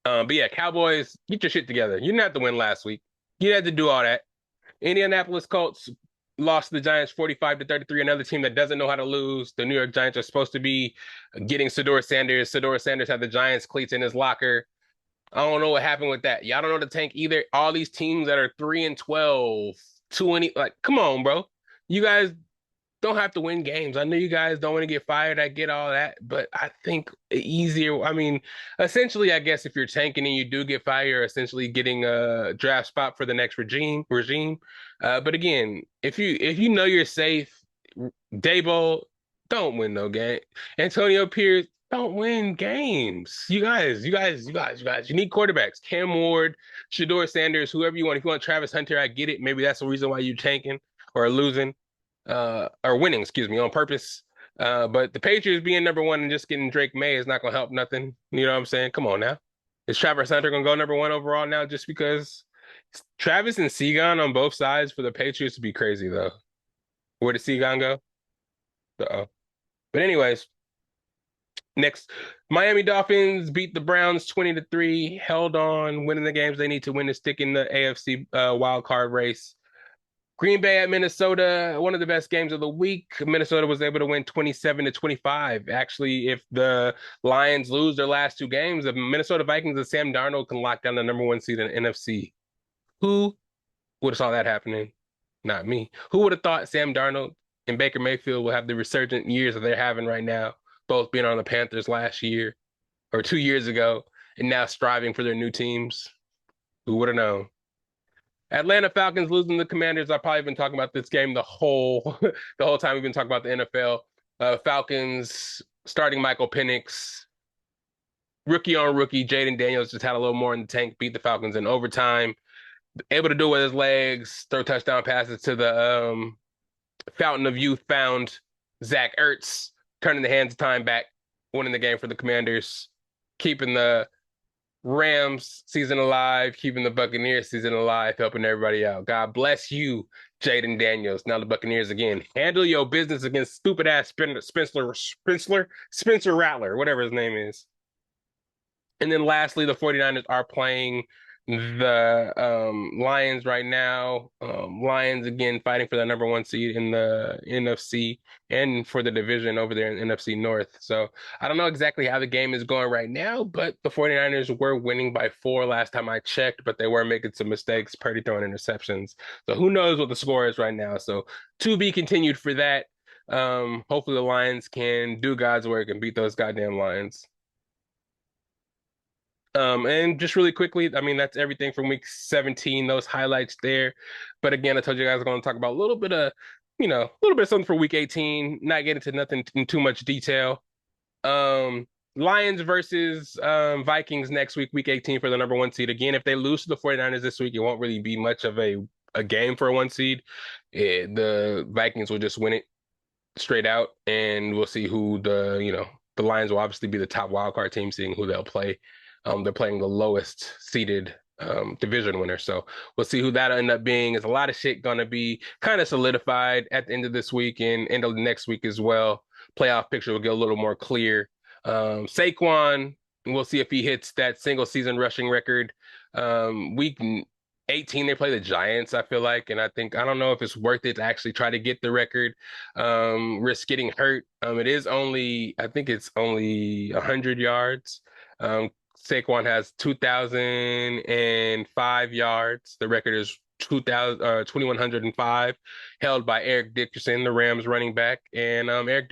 A: But yeah, Cowboys, get your shit together. You didn't have to win last week. You had to do all that. Indianapolis Colts lost to the Giants 45-33, another team that doesn't know how to lose. The New York Giants are supposed to be getting Shedeur Sanders. Shedeur Sanders had the Giants cleats in his locker. I don't know what happened with that. Y'all don't know the tank either. All these teams that are 3-12, 2-20, like, come on, bro. You guys don't have to win games. I know you guys don't want to get fired. I get all that, but I think easier. I mean, essentially, I guess if you're tanking and you do get fired, you're essentially getting a draft spot for the next regime. But again, if you know you're safe, Dable, don't win no game. Antonio Pierce, don't win games. You guys. You need quarterbacks. Cam Ward, Shedeur Sanders, whoever you want. If you want Travis Hunter, I get it. Maybe that's the reason why you're tanking or losing. Or winning, excuse me, on purpose. But the Patriots being number one and just getting Drake May is not going to help nothing. You know what I'm saying? Come on now. Is Travis Hunter going to go number one overall now just because Travis and Seagon on both sides for the Patriots would be crazy, though. Where did Seagon go? Uh-oh. But anyways, next, Miami Dolphins beat the Browns 20-3, held on, winning the games they need to win to stick in the AFC wild card race. Green Bay at Minnesota, one of the best games of the week. Minnesota was able to win 27-25. Actually, if the Lions lose their last two games, the Minnesota Vikings and Sam Darnold can lock down the number one seed in the NFC. Who would have saw that happening? Not me. Who would have thought Sam Darnold and Baker Mayfield will have the resurgent years that they're having right now, both being on the Panthers last year or 2 years ago, and now striving for their new teams? Who would have known? Atlanta Falcons losing the Commanders. I've probably been talking about this game the whole time we've been talking about the NFL. Falcons starting Michael Penix. Rookie on rookie. Jaden Daniels just had a little more in the tank, beat the Falcons in overtime. Able to do it with his legs, throw touchdown passes to the fountain of youth found Zach Ertz, turning the hands of time back, winning the game for the Commanders, keeping the Rams season alive, keeping the Buccaneers season alive, helping everybody out. God bless you, Jaden Daniels. Now the Buccaneers again. Handle your business against stupid ass Spencer Rattler, whatever his name is. And then lastly, the 49ers are playing the Lions right now. Lions again fighting for the number one seed in the NFC and for the division over there in NFC North. So I don't know exactly how the game is going right now, but the 49ers were winning by 4 last time I checked, but they were making some mistakes, Purdy throwing interceptions. So who knows what the score is right now. So to be continued for that. Hopefully the Lions can do God's work and beat those goddamn Lions. And just really quickly, I mean, that's everything from week 17, those highlights there. But again, I told you guys I'm going to talk about a little bit of a little bit of something for week 18, not getting into nothing in too much detail. Um, Lions versus Vikings next week, week 18 for the number one seed. Again, if they lose to the 49ers this week, it won't really be much of a game for a one seed. The Vikings will just win it straight out, and we'll see who the Lions will obviously be the top wild card team, seeing who they'll play. They're playing the lowest seeded division winner, so we'll see who that'll end up being. There's a lot of shit gonna be kind of solidified at the end of this week and end of next week as well. Playoff picture will get a little more clear. Saquon, we'll see if he hits that single season rushing record. Week 18, they play the Giants, I feel like. And I don't know if it's worth it to actually try to get the record, risk getting hurt. I think it's only 100 yards. Saquon has 2,005 yards. The record is 2,105, held by Eric Dickerson, the Rams running back. And Eric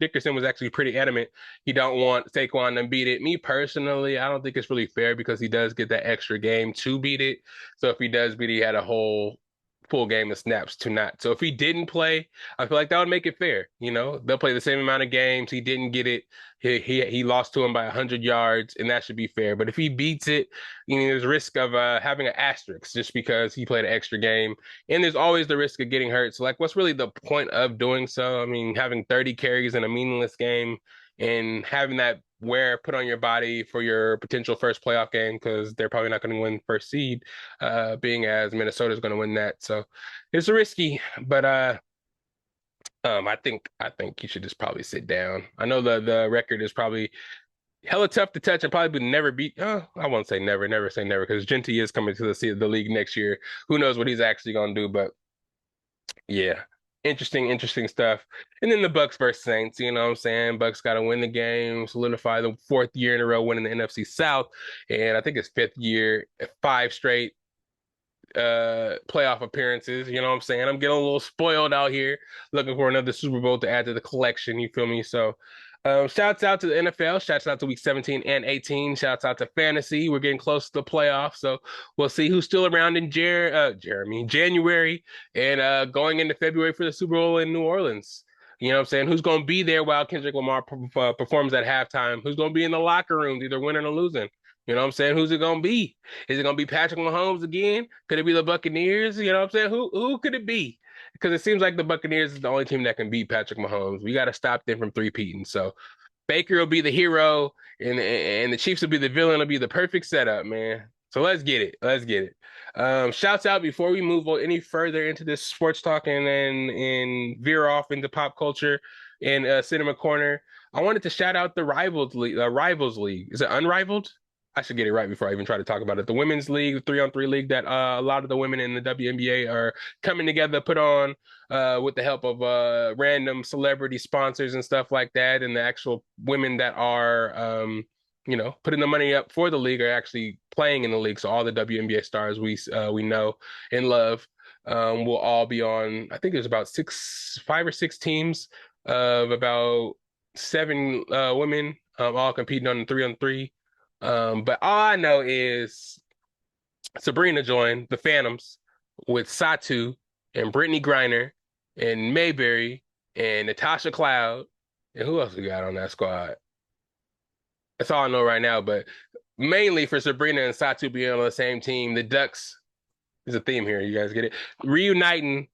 A: Dickerson was actually pretty adamant. He don't want Saquon to beat it. Me personally, I don't think it's really fair because he does get that extra game to beat it. So if he does beat it, he had a whole full game of snaps to not. So if he didn't play, I feel like that would make it fair. They'll play the same amount of games. He didn't get it. He lost to him by 100 yards, and that should be fair. But if he beats it, there's a risk of having an asterisk just because he played an extra game. And there's always the risk of getting hurt. So, like, what's really the point of doing so? I mean, having 30 carries in a meaningless game and having that wear put on your body for your potential first playoff game, because they're probably not going to win first seed, being as Minnesota's going to win that. So it's risky, but I think you should just probably sit down. I know the record is probably hella tough to touch and probably would never beat. I won't say never say never, because Genty is coming to the league next year. Who knows what he's actually going to do, but yeah. Interesting stuff. And then the Bucks versus Saints, you know what I'm saying? Bucks got to win the game, solidify the fourth year in a row winning the NFC South. And I think it's fifth year, 5 straight playoff appearances. You know what I'm saying? I'm getting a little spoiled out here, looking for another Super Bowl to add to the collection. You feel me? So shouts out to the NFL. Shouts out to week 17 and 18. Shouts out to fantasy. We're getting close to the playoffs, so we'll see who's still around in January, and going into February for the Super Bowl in New Orleans. You know what I'm saying? Who's going to be there while Kendrick Lamar performs at halftime? Who's going to be in the locker rooms, either winning or losing? You know what I'm saying? Who's it going to be? Is it going to be Patrick Mahomes again? Could it be the Buccaneers? You know what I'm saying? Who could it be? Because it seems like the Buccaneers is the only team that can beat Patrick Mahomes. We got to stop them from three-peating. So Baker will be the hero, and the Chiefs will be the villain. It'll be the perfect setup, man. So let's get it. Let's get it. Shouts out before we move on any further into this sports talk and veer off into pop culture and cinema corner. I wanted to shout out the Rivals League. Is it Unrivaled? I should get it right before I even try to talk about it. The women's league, the 3-on-3 league that a lot of the women in the WNBA are coming together, put on with the help of random celebrity sponsors and stuff like that. And the actual women that are, putting the money up for the league are actually playing in the league. So all the WNBA stars we know and love will all be on. I think there's about 5 or 6 teams of about 7 women, all competing on the 3-on-3. But all I know is Sabrina joined the Phantoms with Satu and Brittany Griner and Mayberry and Natasha Cloud. And who else we got on that squad? That's all I know right now. But mainly for Sabrina and Satu being on the same team, the Ducks, there's a theme here. You guys get it? Reuniting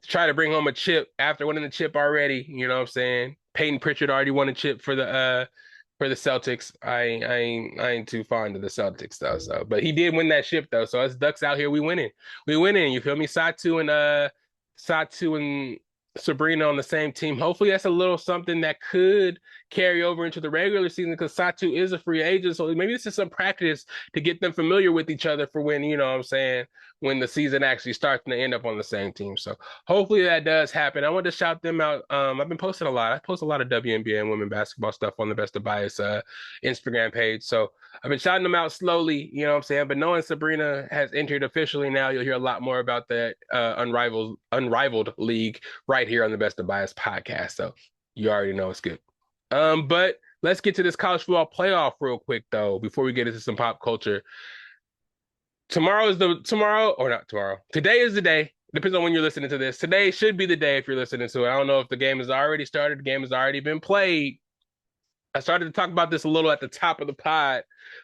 A: to try to bring home a chip after winning the chip already. You know what I'm saying? Peyton Pritchard already won a chip for the Celtics. I ain't too fond of the Celtics though. So, but he did win that ship though. So us Ducks out here, we winning. You feel me? Satu and Sabrina on the same team. Hopefully that's a little something that could carry over into the regular season, because Satu is a free agent. So maybe this is some practice to get them familiar with each other for when, you know what I'm saying, when the season actually starts and they end up on the same team. So hopefully that does happen. I want to shout them out. I've been posting a lot. I post a lot of WNBA and women basketball stuff on the Best of Bias Instagram page. So I've been shouting them out slowly, you know what I'm saying? But knowing Sabrina has entered officially now, you'll hear a lot more about that unrivaled league right here on the Best of Bias podcast. So you already know it's good. But let's get to this college football playoff real quick though, before we get into some pop culture. Today is the day. depends on when you're listening to this. Today should be the day if you're listening to it. I don't know if the game has already started. The game has already been played. I started to talk about this a little at the top of the pod,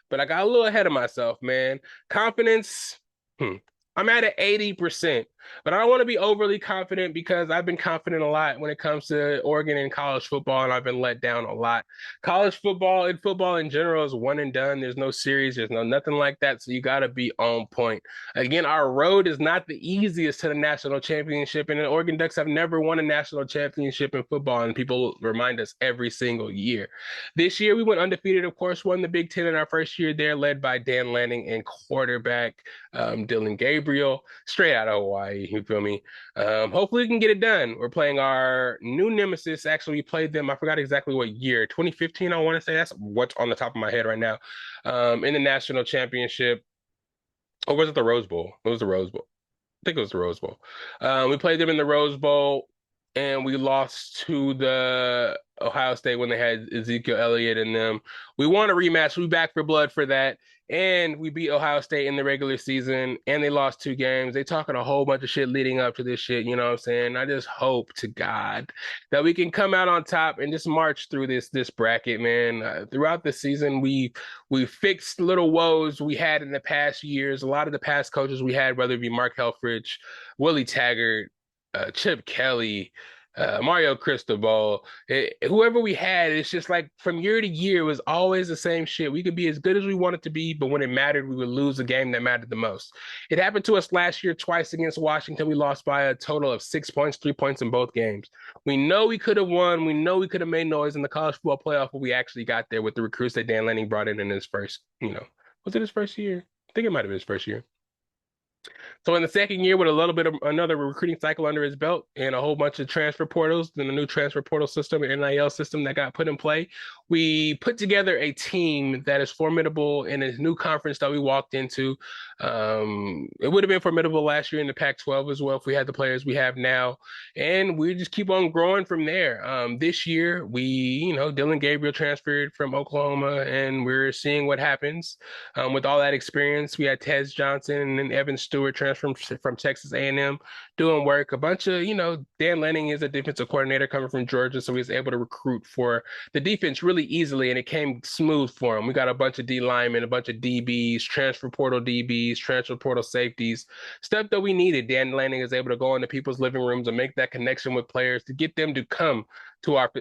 A: but I got a little ahead of myself, man. Confidence, I'm at an 80%, but I don't want to be overly confident because I've been confident a lot when it comes to Oregon and college football, and I've been let down a lot. College football and football in general is one and done. There's no series, there's no nothing like that, so you got to be on point. Again, our road is not the easiest to the national championship, and the Oregon Ducks have never won a national championship in football, and people remind us every single year. This year, we went undefeated, of course, won the Big Ten in our first year there, led by Dan Lanning and quarterback Dillon Gabriel, straight out of Hawaii. You feel me? Hopefully, we can get it done. We're playing our new nemesis. Actually, we played them, I forgot exactly what year, 2015, I want to say. That's what's on the top of my head right now. In the national championship. Or was it the Rose Bowl? It was the Rose Bowl. I think it was the Rose Bowl. We played them in the Rose Bowl, and we lost to the Ohio State when they had Ezekiel Elliott and them. We won a rematch. We back for blood for that. And we beat Ohio State in the regular season, and they lost 2 games. They talking a whole bunch of shit leading up to this shit, you know what I'm saying? I just hope to God that we can come out on top and just march through this bracket, man. Throughout the season, we fixed little woes we had in the past years. A lot of the past coaches we had, whether it be Mark Helfrich, Willie Taggart, Chip Kelly, Mario Cristobal, whoever we had, it's just like from year to year, it was always the same shit. We could be as good as we wanted to be, but when it mattered, we would lose the game that mattered the most. It happened to us last year twice against Washington. We lost by a total of 6 points, 3 points in both games. We know we could have won. We know we could have made noise in the college football playoff, but we actually got there with the recruits that Dan Lanning brought in his first, was it his first year? I think it might have been his first year. So in the second year, with a little bit of another recruiting cycle under his belt and a whole bunch of transfer portals, then the new transfer portal system and NIL system that got put in play, we put together a team that is formidable in a new conference that we walked into. It would have been formidable last year in the Pac-12 as well if we had the players we have now, and we just keep on growing from there. This year, Dillon Gabriel transferred from Oklahoma, and we're seeing what happens. With all that experience, we had Tez Johnson and Evan Stewart transfer from Texas A&M doing work. A bunch of, Dan Lanning is a defensive coordinator coming from Georgia, so he was able to recruit for the defense really easily, and it came smooth for him. We got a bunch of D linemen, a bunch of DBs, transfer portal DBs, transfer portal safeties, stuff that we needed. Dan Lanning is able to go into people's living rooms and make that connection with players to get them to come to our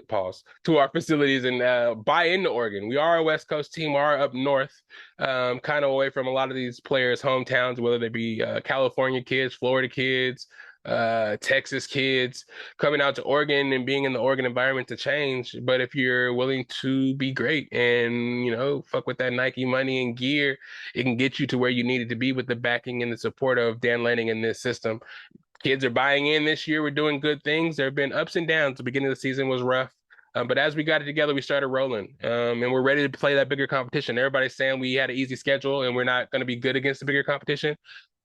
A: facilities and buy into Oregon. We are a West Coast team. We are up north, kind of away from a lot of these players' hometowns, whether they be California kids, Florida kids, Texas kids, coming out to Oregon and being in the Oregon environment to change. But if you're willing to be great and, fuck with that Nike money and gear, it can get you to where you needed to be with the backing and the support of Dan Lanning in this system. Kids are buying in this year. We're doing good things. There have been ups and downs. The beginning of the season was rough. But as we got it together, we started rolling. And we're ready to play that bigger competition. Everybody's saying we had an easy schedule and we're not going to be good against the bigger competition.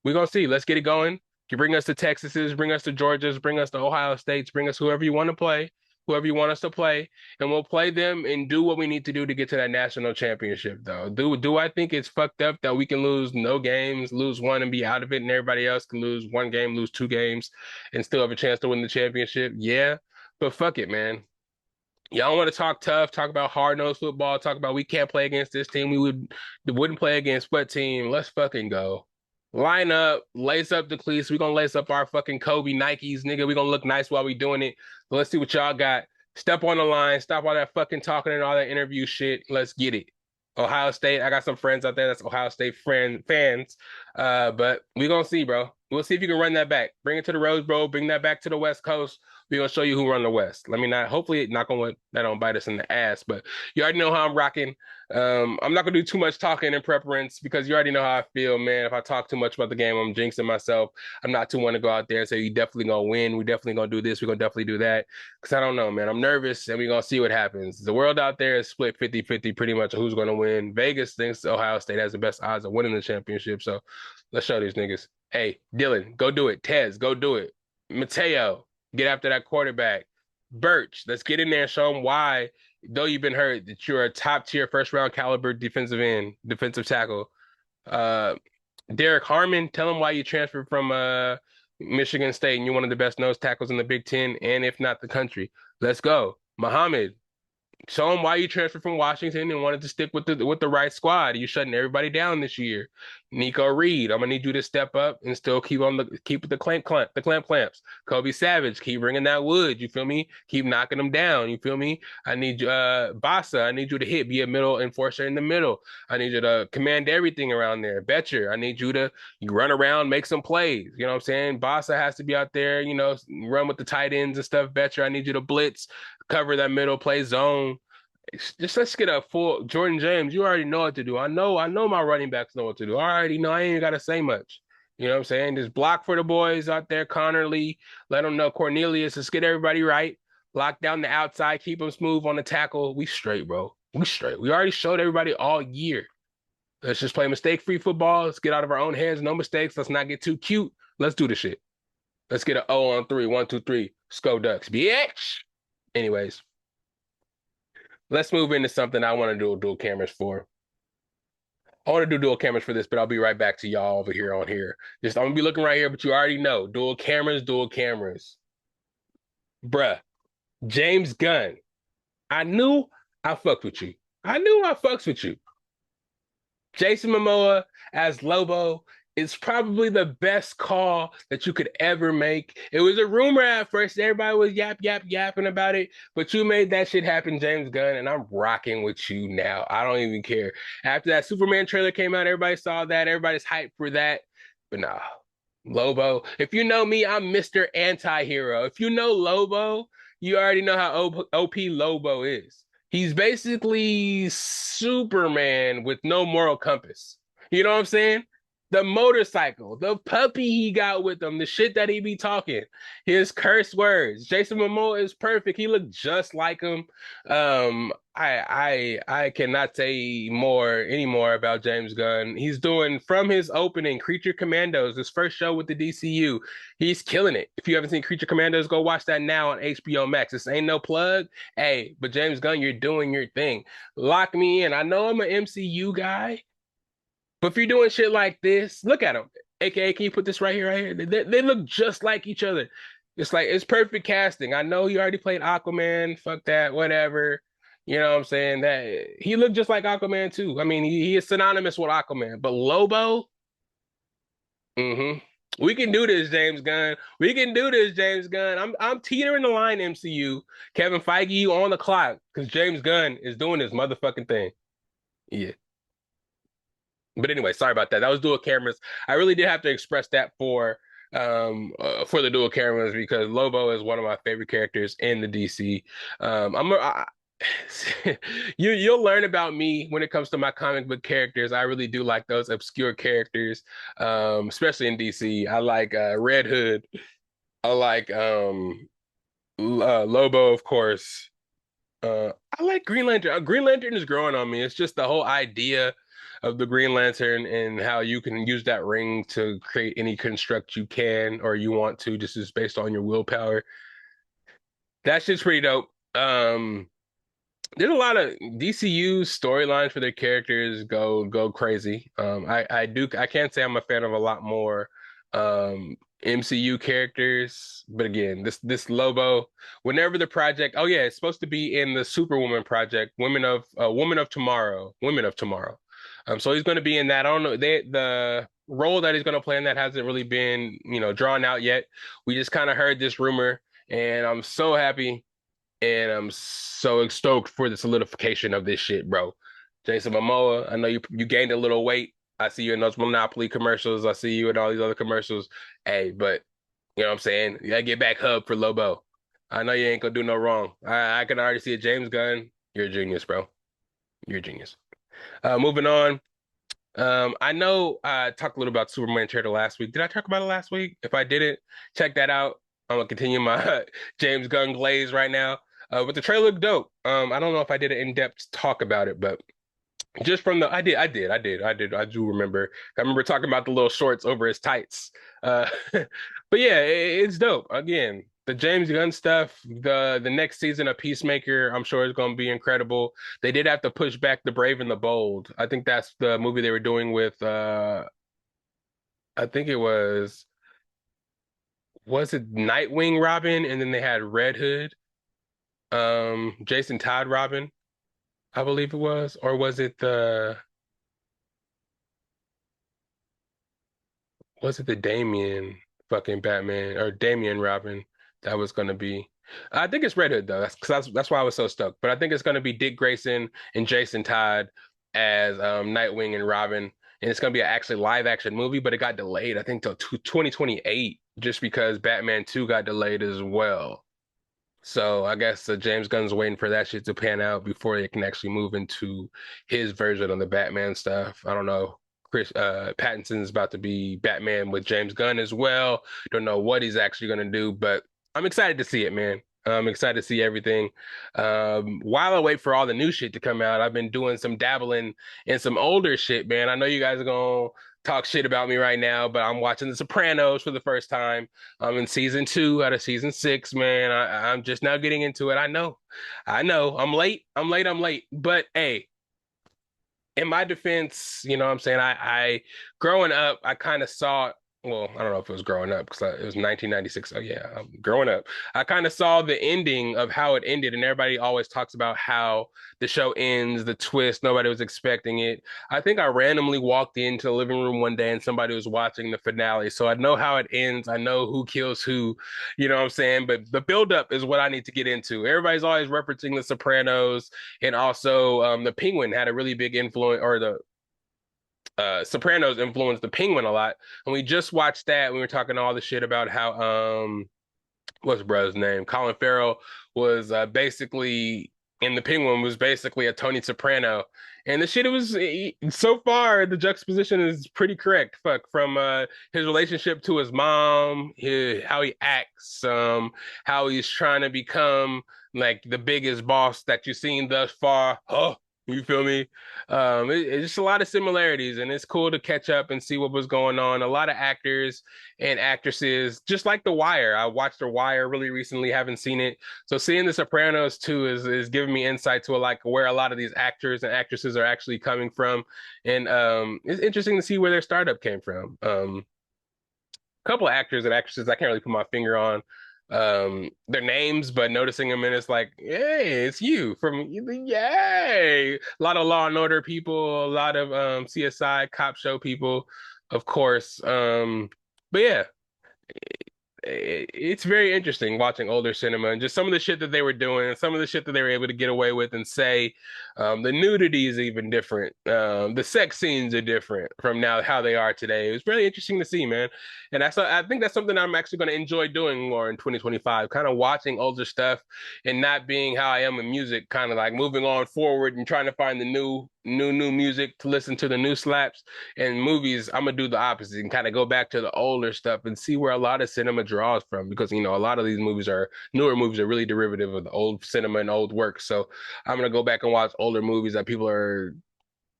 A: We're going to see. Let's get it going. You bring us to Texases, bring us to Georgias, bring us to Ohio States, bring us whoever you want to play, whoever you want us to play, and we'll play them and do what we need to do to get to that national championship, though. Do I think it's fucked up that we can lose no games, lose one and be out of it, and everybody else can lose 1 game, lose 2 games, and still have a chance to win the championship? Yeah, but fuck it, man. Y'all want to talk tough, talk about hard-nosed football, talk about we can't play against this team, we wouldn't play against what team? Let's fucking go. Line up, lace up the cleats. We're going to lace up our fucking Kobe Nikes, nigga. We're going to look nice while we doing it. So let's see what y'all got. Step on the line. Stop all that fucking talking and all that interview shit. Let's get it. Ohio State. I got some friends out there that's Ohio State fans. But we're going to see, bro. We'll see if you can run that back. Bring it to the Rose Bowl. Bring that back to the West Coast. We're going to show you who run the West. Hopefully, not going to that don't bite us in the ass, but you already know how I'm rocking. I'm not going to do too much talking in preference because you already know how I feel, man. If I talk too much about the game, I'm jinxing myself. I'm not too one to go out there and say, you definitely going to win. We definitely going to do this. We're going to definitely do that. Because I don't know, man. I'm nervous and we're going to see what happens. The world out there is split 50-50 pretty much of who's going to win. Vegas thinks Ohio State has the best odds of winning the championship. So let's show these niggas. Hey, Dillon, go do it. Tez, go do it. Mateo, get after that quarterback. Birch, let's get in there and show them why, though you've been hurt, that you're a top-tier first-round caliber defensive tackle. Derek Harmon, tell him why you transferred from Michigan State, and you're one of the best nose tackles in the Big Ten, and if not the country. Let's go. Muhammad, show them why you transferred from Washington and wanted to stick with the right squad. You shutting everybody down this year. Nico Reed, I'm gonna need you to step up and still keep the clamps. Kobe Savage, keep bringing that wood. You feel me? Keep knocking them down. You feel me? I need you, Bassa. I need you to be a middle enforcer in the middle. I need you to command everything around there. Betcher, I need you run around, make some plays. You know what I'm saying? Bassa has to be out there. Run with the tight ends and stuff. Betcher, I need you to blitz, cover that middle, play zone. Just let's get a full Jordan James. You already know what to do. I know my running backs know what to do. I already know. I ain't even gotta say much. You know what I'm saying? Just block for the boys out there. Connor Lee, let them know. Cornelius, let's get everybody right. Lock down the outside, keep them smooth on the tackle. We straight, bro. We straight. We already showed everybody all year. Let's just play mistake-free football. Let's get out of our own hands. No mistakes. Let's not get too cute. Let's do the shit. Let's get an 0 on 3. 1, 2, 3. Sco Ducks, bitch. Anyways. Let's move into something I want to do dual cameras for. I want to do dual cameras for this, but I'll be right back to y'all over here on here. I'm going to be looking right here, but you already know. Dual cameras. Bruh, James Gunn. I knew I fucked with you. Jason Momoa as Lobo is probably the best call that you could ever make. It was a rumor at first. Everybody was yapping about it, but you made that shit happen, James Gunn, and I'm rocking with you now. I don't even care. After that Superman trailer came out, everybody saw that. Everybody's hyped for that. But nah, Lobo. If you know me, I'm Mr. Anti-Hero. If you know Lobo, you already know how OP Lobo is. He's basically Superman with no moral compass. You know what I'm saying? The motorcycle, the puppy he got with him, the shit that he be talking, his curse words. Jason Momoa is perfect. He looked just like him. I cannot say any more about James Gunn. He's doing from his opening, Creature Commandos, his first show with the DCU. He's killing it. If you haven't seen Creature Commandos, go watch that now on HBO Max. This ain't no plug. Hey, but James Gunn, you're doing your thing. Lock me in. I know I'm an MCU guy. But if you're doing shit like this, look at them. AKA, can you put this right here? They look just like each other. It's perfect casting. I know he already played Aquaman. Fuck that, whatever. You know what I'm saying? That he looked just like Aquaman too. I mean, he is synonymous with Aquaman. But Lobo, we can do this, James Gunn. I'm teetering the line, MCU. Kevin Feige, you on the clock because James Gunn is doing his motherfucking thing. Yeah. But anyway, sorry about that. That was dual cameras. I really did have to express that for the dual cameras because Lobo is one of my favorite characters in the DC. You'll learn about me when it comes to my comic book characters. I really do like those obscure characters, especially in DC. I like Red Hood. I like Lobo, of course. I like Green Lantern. Green Lantern is growing on me. It's just the whole idea of the Green Lantern and how you can use that ring to create any construct you can or you want to, just is based on your willpower. That shit's pretty dope. There's a lot of DCU storylines for their characters go crazy. I can't say I'm a fan of a lot more MCU characters, but again, this Lobo, whenever the project, oh yeah, it's supposed to be in the Superwoman project, Women of Tomorrow. So he's going to be in that. I don't know, the role that he's going to play in that hasn't really been, drawn out yet. We just kind of heard this rumor, and I'm so happy, and I'm so stoked for the solidification of this shit, bro. Jason Momoa, I know you gained a little weight. I see you in those Monopoly commercials. I see you in all these other commercials. Hey, but you know what I'm saying? You gotta get back hub for Lobo. I know you ain't gonna do no wrong. I can already see it. James Gunn, you're a genius, bro. You're a genius. Moving on. I know I talked a little about Superman trailer last week. Did I talk about it last week? If I didn't, check that out. I'm gonna continue my James Gunn glaze right now. But the trailer looked dope. I don't know if I did an in-depth talk about it, but just from I do remember. I remember talking about the little shorts over his tights. But yeah, it's dope. Again, the James Gunn stuff, the next season of Peacemaker, I'm sure is going to be incredible. They did have to push back The Brave and the Bold. I think that's the movie they were doing with I think it was was it Nightwing Robin, and then they had Red Hood, Jason Todd Robin, I believe it was, or was it the Damian fucking Batman or Damian Robin that was gonna be? I think it's Red Hood though. That's why I was so stoked. But I think it's gonna be Dick Grayson and Jason Todd as Nightwing and Robin, and it's gonna be an actually live action movie. But it got delayed, I think, till 2028, just because Batman 2 got delayed as well. So I guess James Gunn's waiting for that shit to pan out before they can actually move into his version of the Batman stuff. I don't know. Chris Pattinson's about to be Batman with James Gunn as well. Don't know what he's actually gonna do, but I'm excited to see it, man. I'm excited to see everything. While I wait for all the new shit to come out, I've been doing some dabbling in some older shit, man. I know you guys are gonna talk shit about me right now, but I'm watching The Sopranos for the first time. I'm in season 2 out of season 6, man. I'm just now getting into it. I know. I'm late. I'm late. But hey, in my defense, you know what I'm saying? I growing up, I kind of saw, well, I don't know if it was growing up because it was 1996. Oh yeah, growing up, I kind of saw the ending of how it ended, and everybody always talks about how the show ends, the twist, nobody was expecting it. I think I randomly walked into the living room one day and somebody was watching the finale, so I know how it ends. I know who kills who, you know what I'm saying? But the buildup is what I need to get into. Everybody's always referencing The Sopranos, and also the Penguin had a really big influence, or the Sopranos influenced the Penguin a lot. And we just watched that. We were talking all the shit about how what's brother's name? Colin Farrell was basically in the Penguin was basically a Tony Soprano. And the shit so far the juxtaposition is pretty correct. Fuck from his relationship to his mom, how he acts, how he's trying to become like the biggest boss that you've seen thus far. Oh, you feel me? It's just a lot of similarities, and it's cool to catch up and see what was going on. A lot of actors and actresses, just like The Wire. I watched The Wire really recently, haven't seen it. So seeing The Sopranos too is giving me insight to like where a lot of these actors and actresses are actually coming from, and it's interesting to see where their startup came from. A couple of actors and actresses I can't really put my finger on their names, but noticing them and it's like, hey, it's you from yay. A lot of Law and Order people, a lot of CSI cop show people, of course. But yeah, it's very interesting watching older cinema and just some of the shit that they were doing and some of the shit that they were able to get away with and say. The nudity is even different. The sex scenes are different from now how they are today. It was really interesting to see, man. And I think that's something I'm actually going to enjoy doing more in 2025, kind of watching older stuff and not being how I am in music, kind of like moving on forward and trying to find the new music to listen to, the new slaps. And movies, I'm gonna do the opposite and kind of go back to the older stuff and see where a lot of cinema draws from, because a lot of these newer movies are really derivative of the old cinema and old work. So I'm gonna go back and watch older movies that people are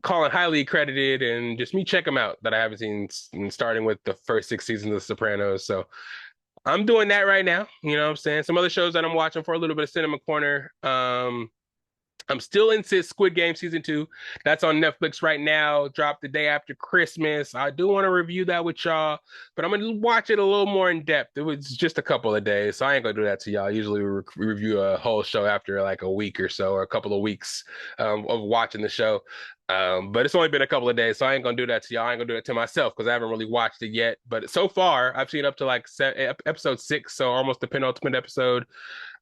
A: calling highly accredited and just me check them out that I haven't seen, starting with the first 6 seasons of Sopranos. So I'm doing that right now. You know what I'm saying? Some other shows that I'm watching for a little bit of Cinema Corner. I'm still into Squid Game season 2. That's on Netflix right now. Dropped the day after Christmas. I do want to review that with y'all, but I'm gonna watch it a little more in depth. It was just a couple of days, so I ain't gonna do that to y'all. Usually we review a whole show after like a week or so, or a couple of weeks of watching the show. But it's only been a couple of days, so I ain't gonna do that to y'all. I ain't gonna do it to myself because I haven't really watched it yet. But so far, I've seen up to like episode 6, so almost the penultimate episode.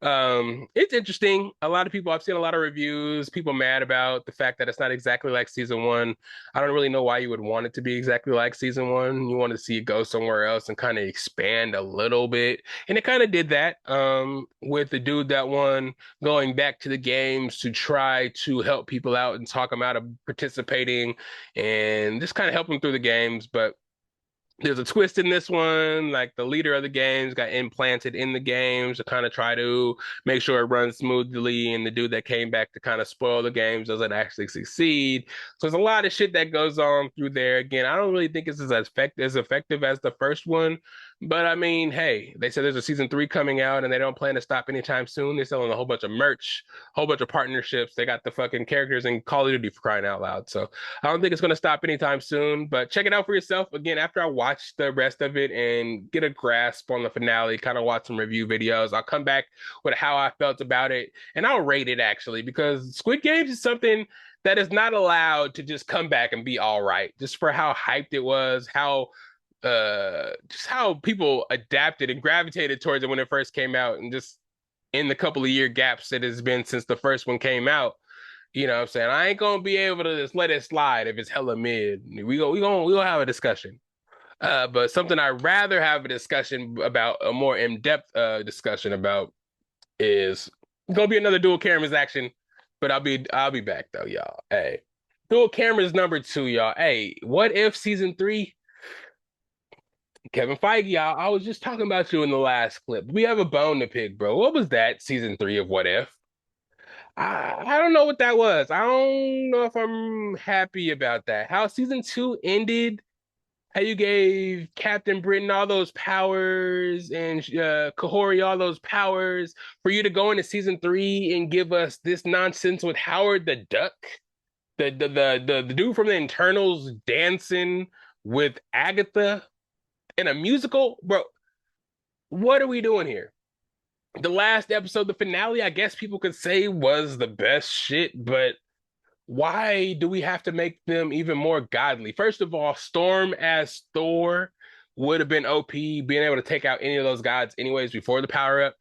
A: It's interesting. I've seen a lot of reviews, people mad about the fact that it's not exactly like season 1. I don't really know why you would want it to be exactly like season 1. You want to see it go somewhere else and kind of expand a little bit. And it kind of did that, with the dude that won going back to the games to try to help people out and talk them out of participating and just kind of help them through the games. But there's a twist in this one, like the leader of the games got implanted in the games to kind of try to make sure it runs smoothly, and the dude that came back to kind of spoil the games doesn't actually succeed. So there's a lot of shit that goes on through there. Again, I don't really think it's as effective as the first one, But I mean, hey, they said there's a season 3 coming out and they don't plan to stop anytime soon. They're selling a whole bunch of merch, a whole bunch of partnerships. They got the fucking characters in Call of Duty for crying out loud. So I don't think it's going to stop anytime soon. But check it out for yourself. Again, after I watch the rest of it and get a grasp on the finale, kind of watch some review videos, I'll come back with how I felt about it. And I'll rate it actually, because Squid Games is something that is not allowed to just come back and be all right, just for how hyped it was, how just how people adapted and gravitated towards it when it first came out, and just in the couple of year gaps it has been since the first one came out. You know what I'm saying? I ain't gonna be able to just let it slide if it's hella mid. We gonna have a discussion. But something I'd rather have a discussion about, a more in-depth discussion about, is gonna be another dual cameras action. But I'll be back though, y'all. Hey. Dual cameras number 2, y'all. Hey, what if season 3? Kevin Feige, I was just talking about you in the last clip. We have a bone to pick, bro. What was that season 3 of What If? I don't know what that was. I don't know if I'm happy about that. How season 2 ended, how you gave Captain Britain all those powers and Kahori all those powers, for you to go into season 3 and give us this nonsense with Howard the Duck, the dude from the Internals dancing with Agatha in a musical, bro. What are we doing here? The last episode, the finale, I guess people could say was the best shit, but why do we have to make them even more godly? First of all, Storm as Thor would have been OP, being able to take out any of those gods anyways before the power up.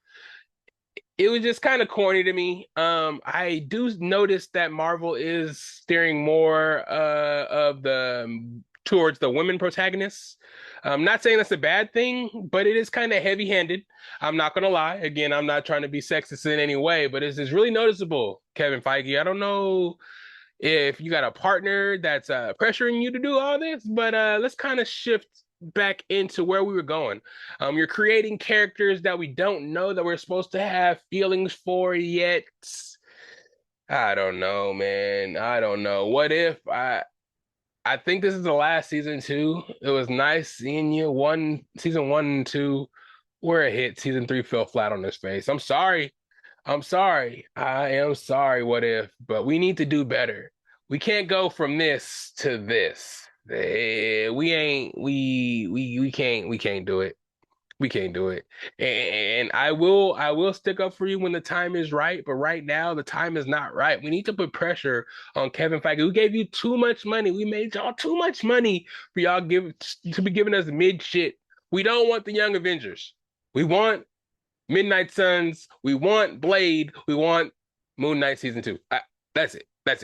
A: It was just kind of corny to me. I do notice that Marvel is steering more of the towards the women protagonists. I'm not saying that's a bad thing, but it is kind of heavy-handed. I'm not gonna lie. Again, I'm not trying to be sexist in any way, but it's really noticeable, Kevin Feige. I don't know if you got a partner that's pressuring you to do all this, but let's kind of shift back into where we were going. You're creating characters that we don't know that we're supposed to have feelings for yet. I don't know, man. I don't know. What if I think this is the last season 2. It was nice seeing you. Season 1 and 2 were a hit. Season 3 fell flat on his face. I'm sorry. I'm sorry. I am sorry, What If, but we need to do better. We can't go from this to this. We can't do it. We can't do it. And I will stick up for you when the time is right, but right now the time is not right. We need to put pressure on Kevin Feige. We gave you too much money. We made y'all too much money for y'all to be giving us mid shit. We don't want the Young Avengers. We want Midnight Suns. We want Blade. We want Moon Knight season 2. That's it. That's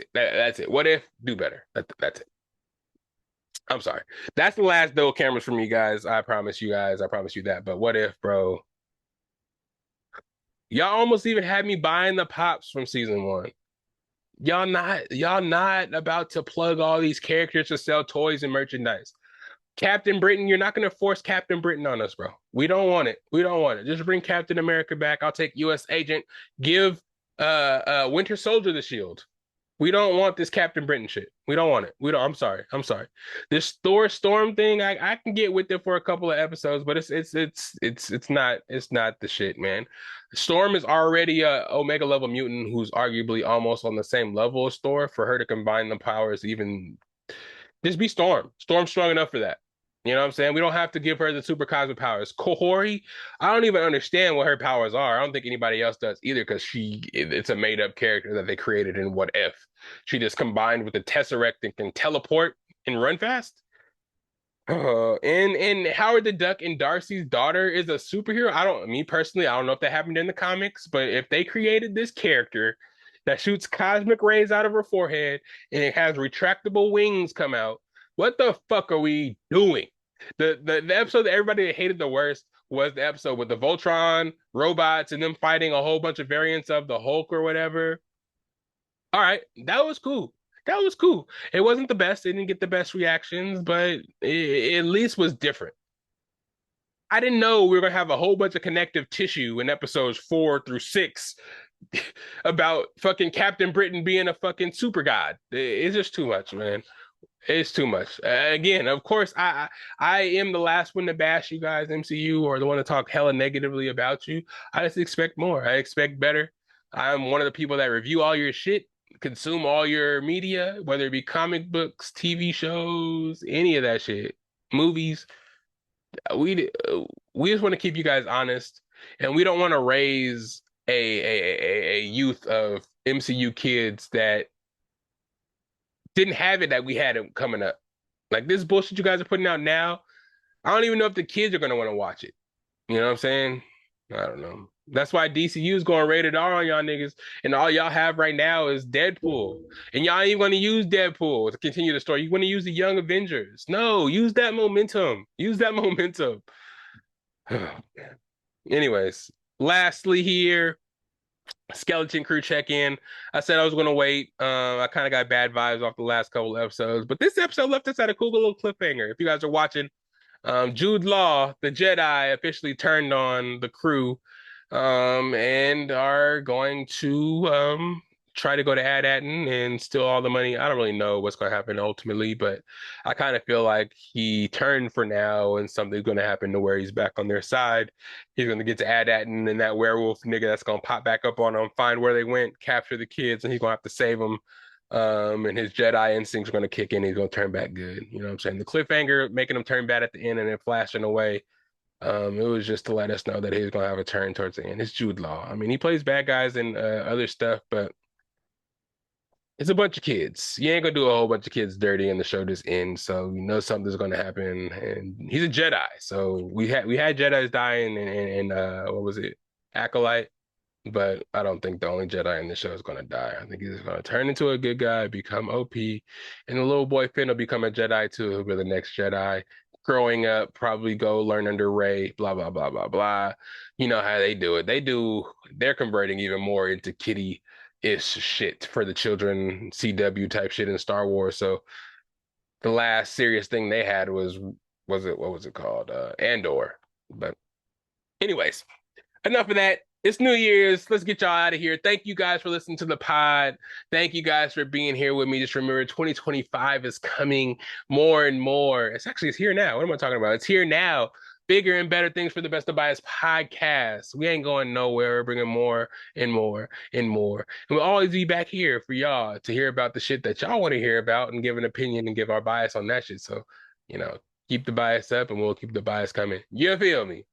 A: it. What If? Do better. That's it. I'm sorry. That's the last dual cameras from you guys. I promise you guys. I promise you that. But What If, bro? Y'all almost even had me buying the pops from season 1. Y'all not about to plug all these characters to sell toys and merchandise. Captain Britain, you're not going to force Captain Britain on us, bro. We don't want it. We don't want it. Just bring Captain America back. I'll take US Agent. Give Winter Soldier the shield. We don't want this Captain Britain shit. We don't want it. We don't. I'm sorry. This Thor Storm thing, I can get with it for a couple of episodes, but it's not the shit, man. Storm is already a Omega level mutant who's arguably almost on the same level as Thor. For her to combine the powers, even just be Storm. Storm's strong enough for that. You know what I'm saying? We don't have to give her the super cosmic powers. Kohori, I don't even understand what her powers are. I don't think anybody else does either, because it's a made up character that they created in What If. She just combined with the Tesseract and can teleport and run fast. And Howard the Duck and Darcy's daughter is a superhero. Me personally, I don't know if that happened in the comics, but if they created this character that shoots cosmic rays out of her forehead and it has retractable wings come out, what the fuck are we doing? The episode that everybody hated the worst was the episode with the Voltron robots and them fighting a whole bunch of variants of the Hulk or whatever. All right, that was cool. That was cool. It wasn't the best. It didn't get the best reactions, but it at least was different. I didn't know we were gonna have a whole bunch of connective tissue in episodes 4 through 6 about fucking Captain Britain being a fucking super god. It's just too much, man. It's too much. Again, of course, I am the last one to bash you guys, MCU, or the one to talk hella negatively about you. I just expect more. I expect better. I'm one of the people that review all your shit, consume all your media, whether it be comic books, TV shows, any of that shit, movies. We just want to keep you guys honest, and we don't want to raise a youth of MCU kids that didn't have it that we had it coming up. Like this bullshit you guys are putting out now, I don't even know if the kids are gonna want to watch it. You know what I'm saying? I don't know. That's why DCU is going rated R on y'all niggas, and all y'all have right now is Deadpool, and y'all ain't even gonna use Deadpool to continue the story. You want to use the Young Avengers? No, use that momentum. Use that momentum. Anyways, lastly here, Skeleton Crew check-in. I said I was gonna wait. I kind of got bad vibes off the last couple of episodes, but this episode left us at a cool little cliffhanger. If you guys are watching, Jude Law, the Jedi, officially turned on the crew, and are going to try to go to Ad-Atten and steal all the money. I don't really know what's going to happen ultimately, but I kind of feel like he turned for now, and something's going to happen to where he's back on their side. He's going to get to Ad-Atten, and that werewolf nigga that's going to pop back up on him, find where they went, capture the kids, and he's going to have to save them. And his Jedi instincts are going to kick in. He's going to turn back good. You know what I'm saying? The cliffhanger making him turn bad at the end and then flashing away. It was just to let us know that he's going to have a turn towards the end. It's Jude Law. I mean, he plays bad guys in other stuff, but it's a bunch of kids. You ain't gonna do a whole bunch of kids dirty and the show just ends. So you know something's gonna happen. And he's a Jedi. So we had Jedis dying and what was it? Acolyte. But I don't think the only Jedi in the show is gonna die. I think he's gonna turn into a good guy, become OP, and the little boy Finn will become a Jedi too. He'll be the next Jedi. Growing up, probably go learn under Rey, blah blah blah blah blah. You know how they do it. They're converting even more into kiddie-ish shit for the children, CW type shit in Star Wars. So the last serious thing they had was what was it called? Andor. But anyways, enough of that. It's New Year's. Let's get y'all out of here. Thank you guys for listening to the pod. Thank you guys for being here with me. Just remember, 2025 is coming more and more. It's here now. What am I talking about? It's here now. Bigger and better things for the Best of Bias podcast. We ain't going nowhere. We're bringing more and more and more. And we'll always be back here for y'all to hear about the shit that y'all want to hear about and give an opinion and give our bias on that shit. So, keep the bias up and we'll keep the bias coming. You feel me?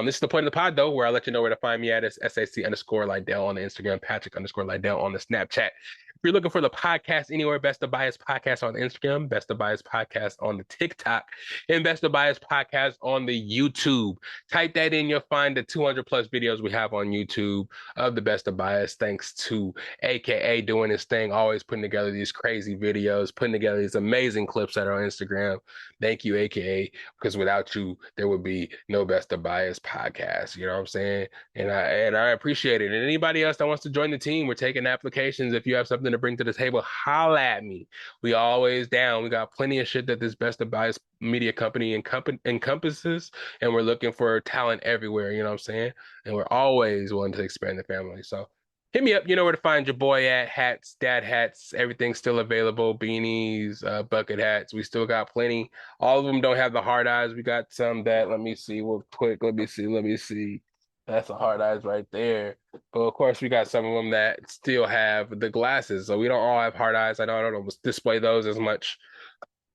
A: This is the point of the pod, though, where I let you know where to find me at. It's SAC_Lydell on the Instagram, Patrick_Lydell on the Snapchat. If you're looking for the podcast anywhere, Best of Bias Podcast on the Instagram, Best of Bias Podcast on the TikTok, and Best of Bias Podcast on the YouTube. Type that in, you'll find the 200 plus videos we have on YouTube of the Best of Bias, thanks to AKA doing his thing, always putting together these crazy videos, putting together these amazing clips that are on Instagram. Thank you, AKA, because without you, there would be no Best of Bias Podcast. You know what I'm saying? And I appreciate it. And anybody else that wants to join the team, we're taking applications. If you have something to bring to the table, holla at me. We always down. We got plenty of shit that this Best of Bias media company encompasses, and we're looking for talent everywhere. You know what I'm saying? And we're always willing to expand the family. So hit me up. You know where to find your boy at. Hats, dad hats, everything's still available. Beanies, bucket hats. We still got plenty. All of them don't have the hard eyes. We got some that, let me see real quick. Let me see. That's the hard eyes right there. But of course, we got some of them that still have the glasses. So we don't all have hard eyes. I don't display those as much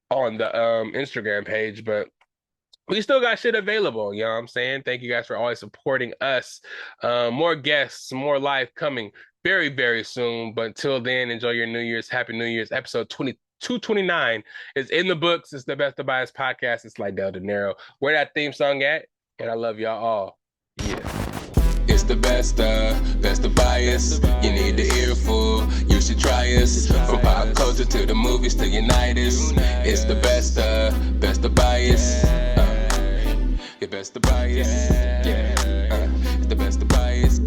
A: on the Instagram page, but we still got shit available. You know what I'm saying? Thank you guys for always supporting us. More guests, more live coming very, very soon. But until then, enjoy your New Year's. Happy New Year's. Episode 229 is in the books. It's the Best of Bias podcast. It's Lydell Dinero. Where that theme song at? And I love y'all all. Yeah. It's the best of bias. You need the earful, you should try us. From pop culture to the movies to unite us. It's the best of bias. The best of bias. Yeah, it's the best of bias.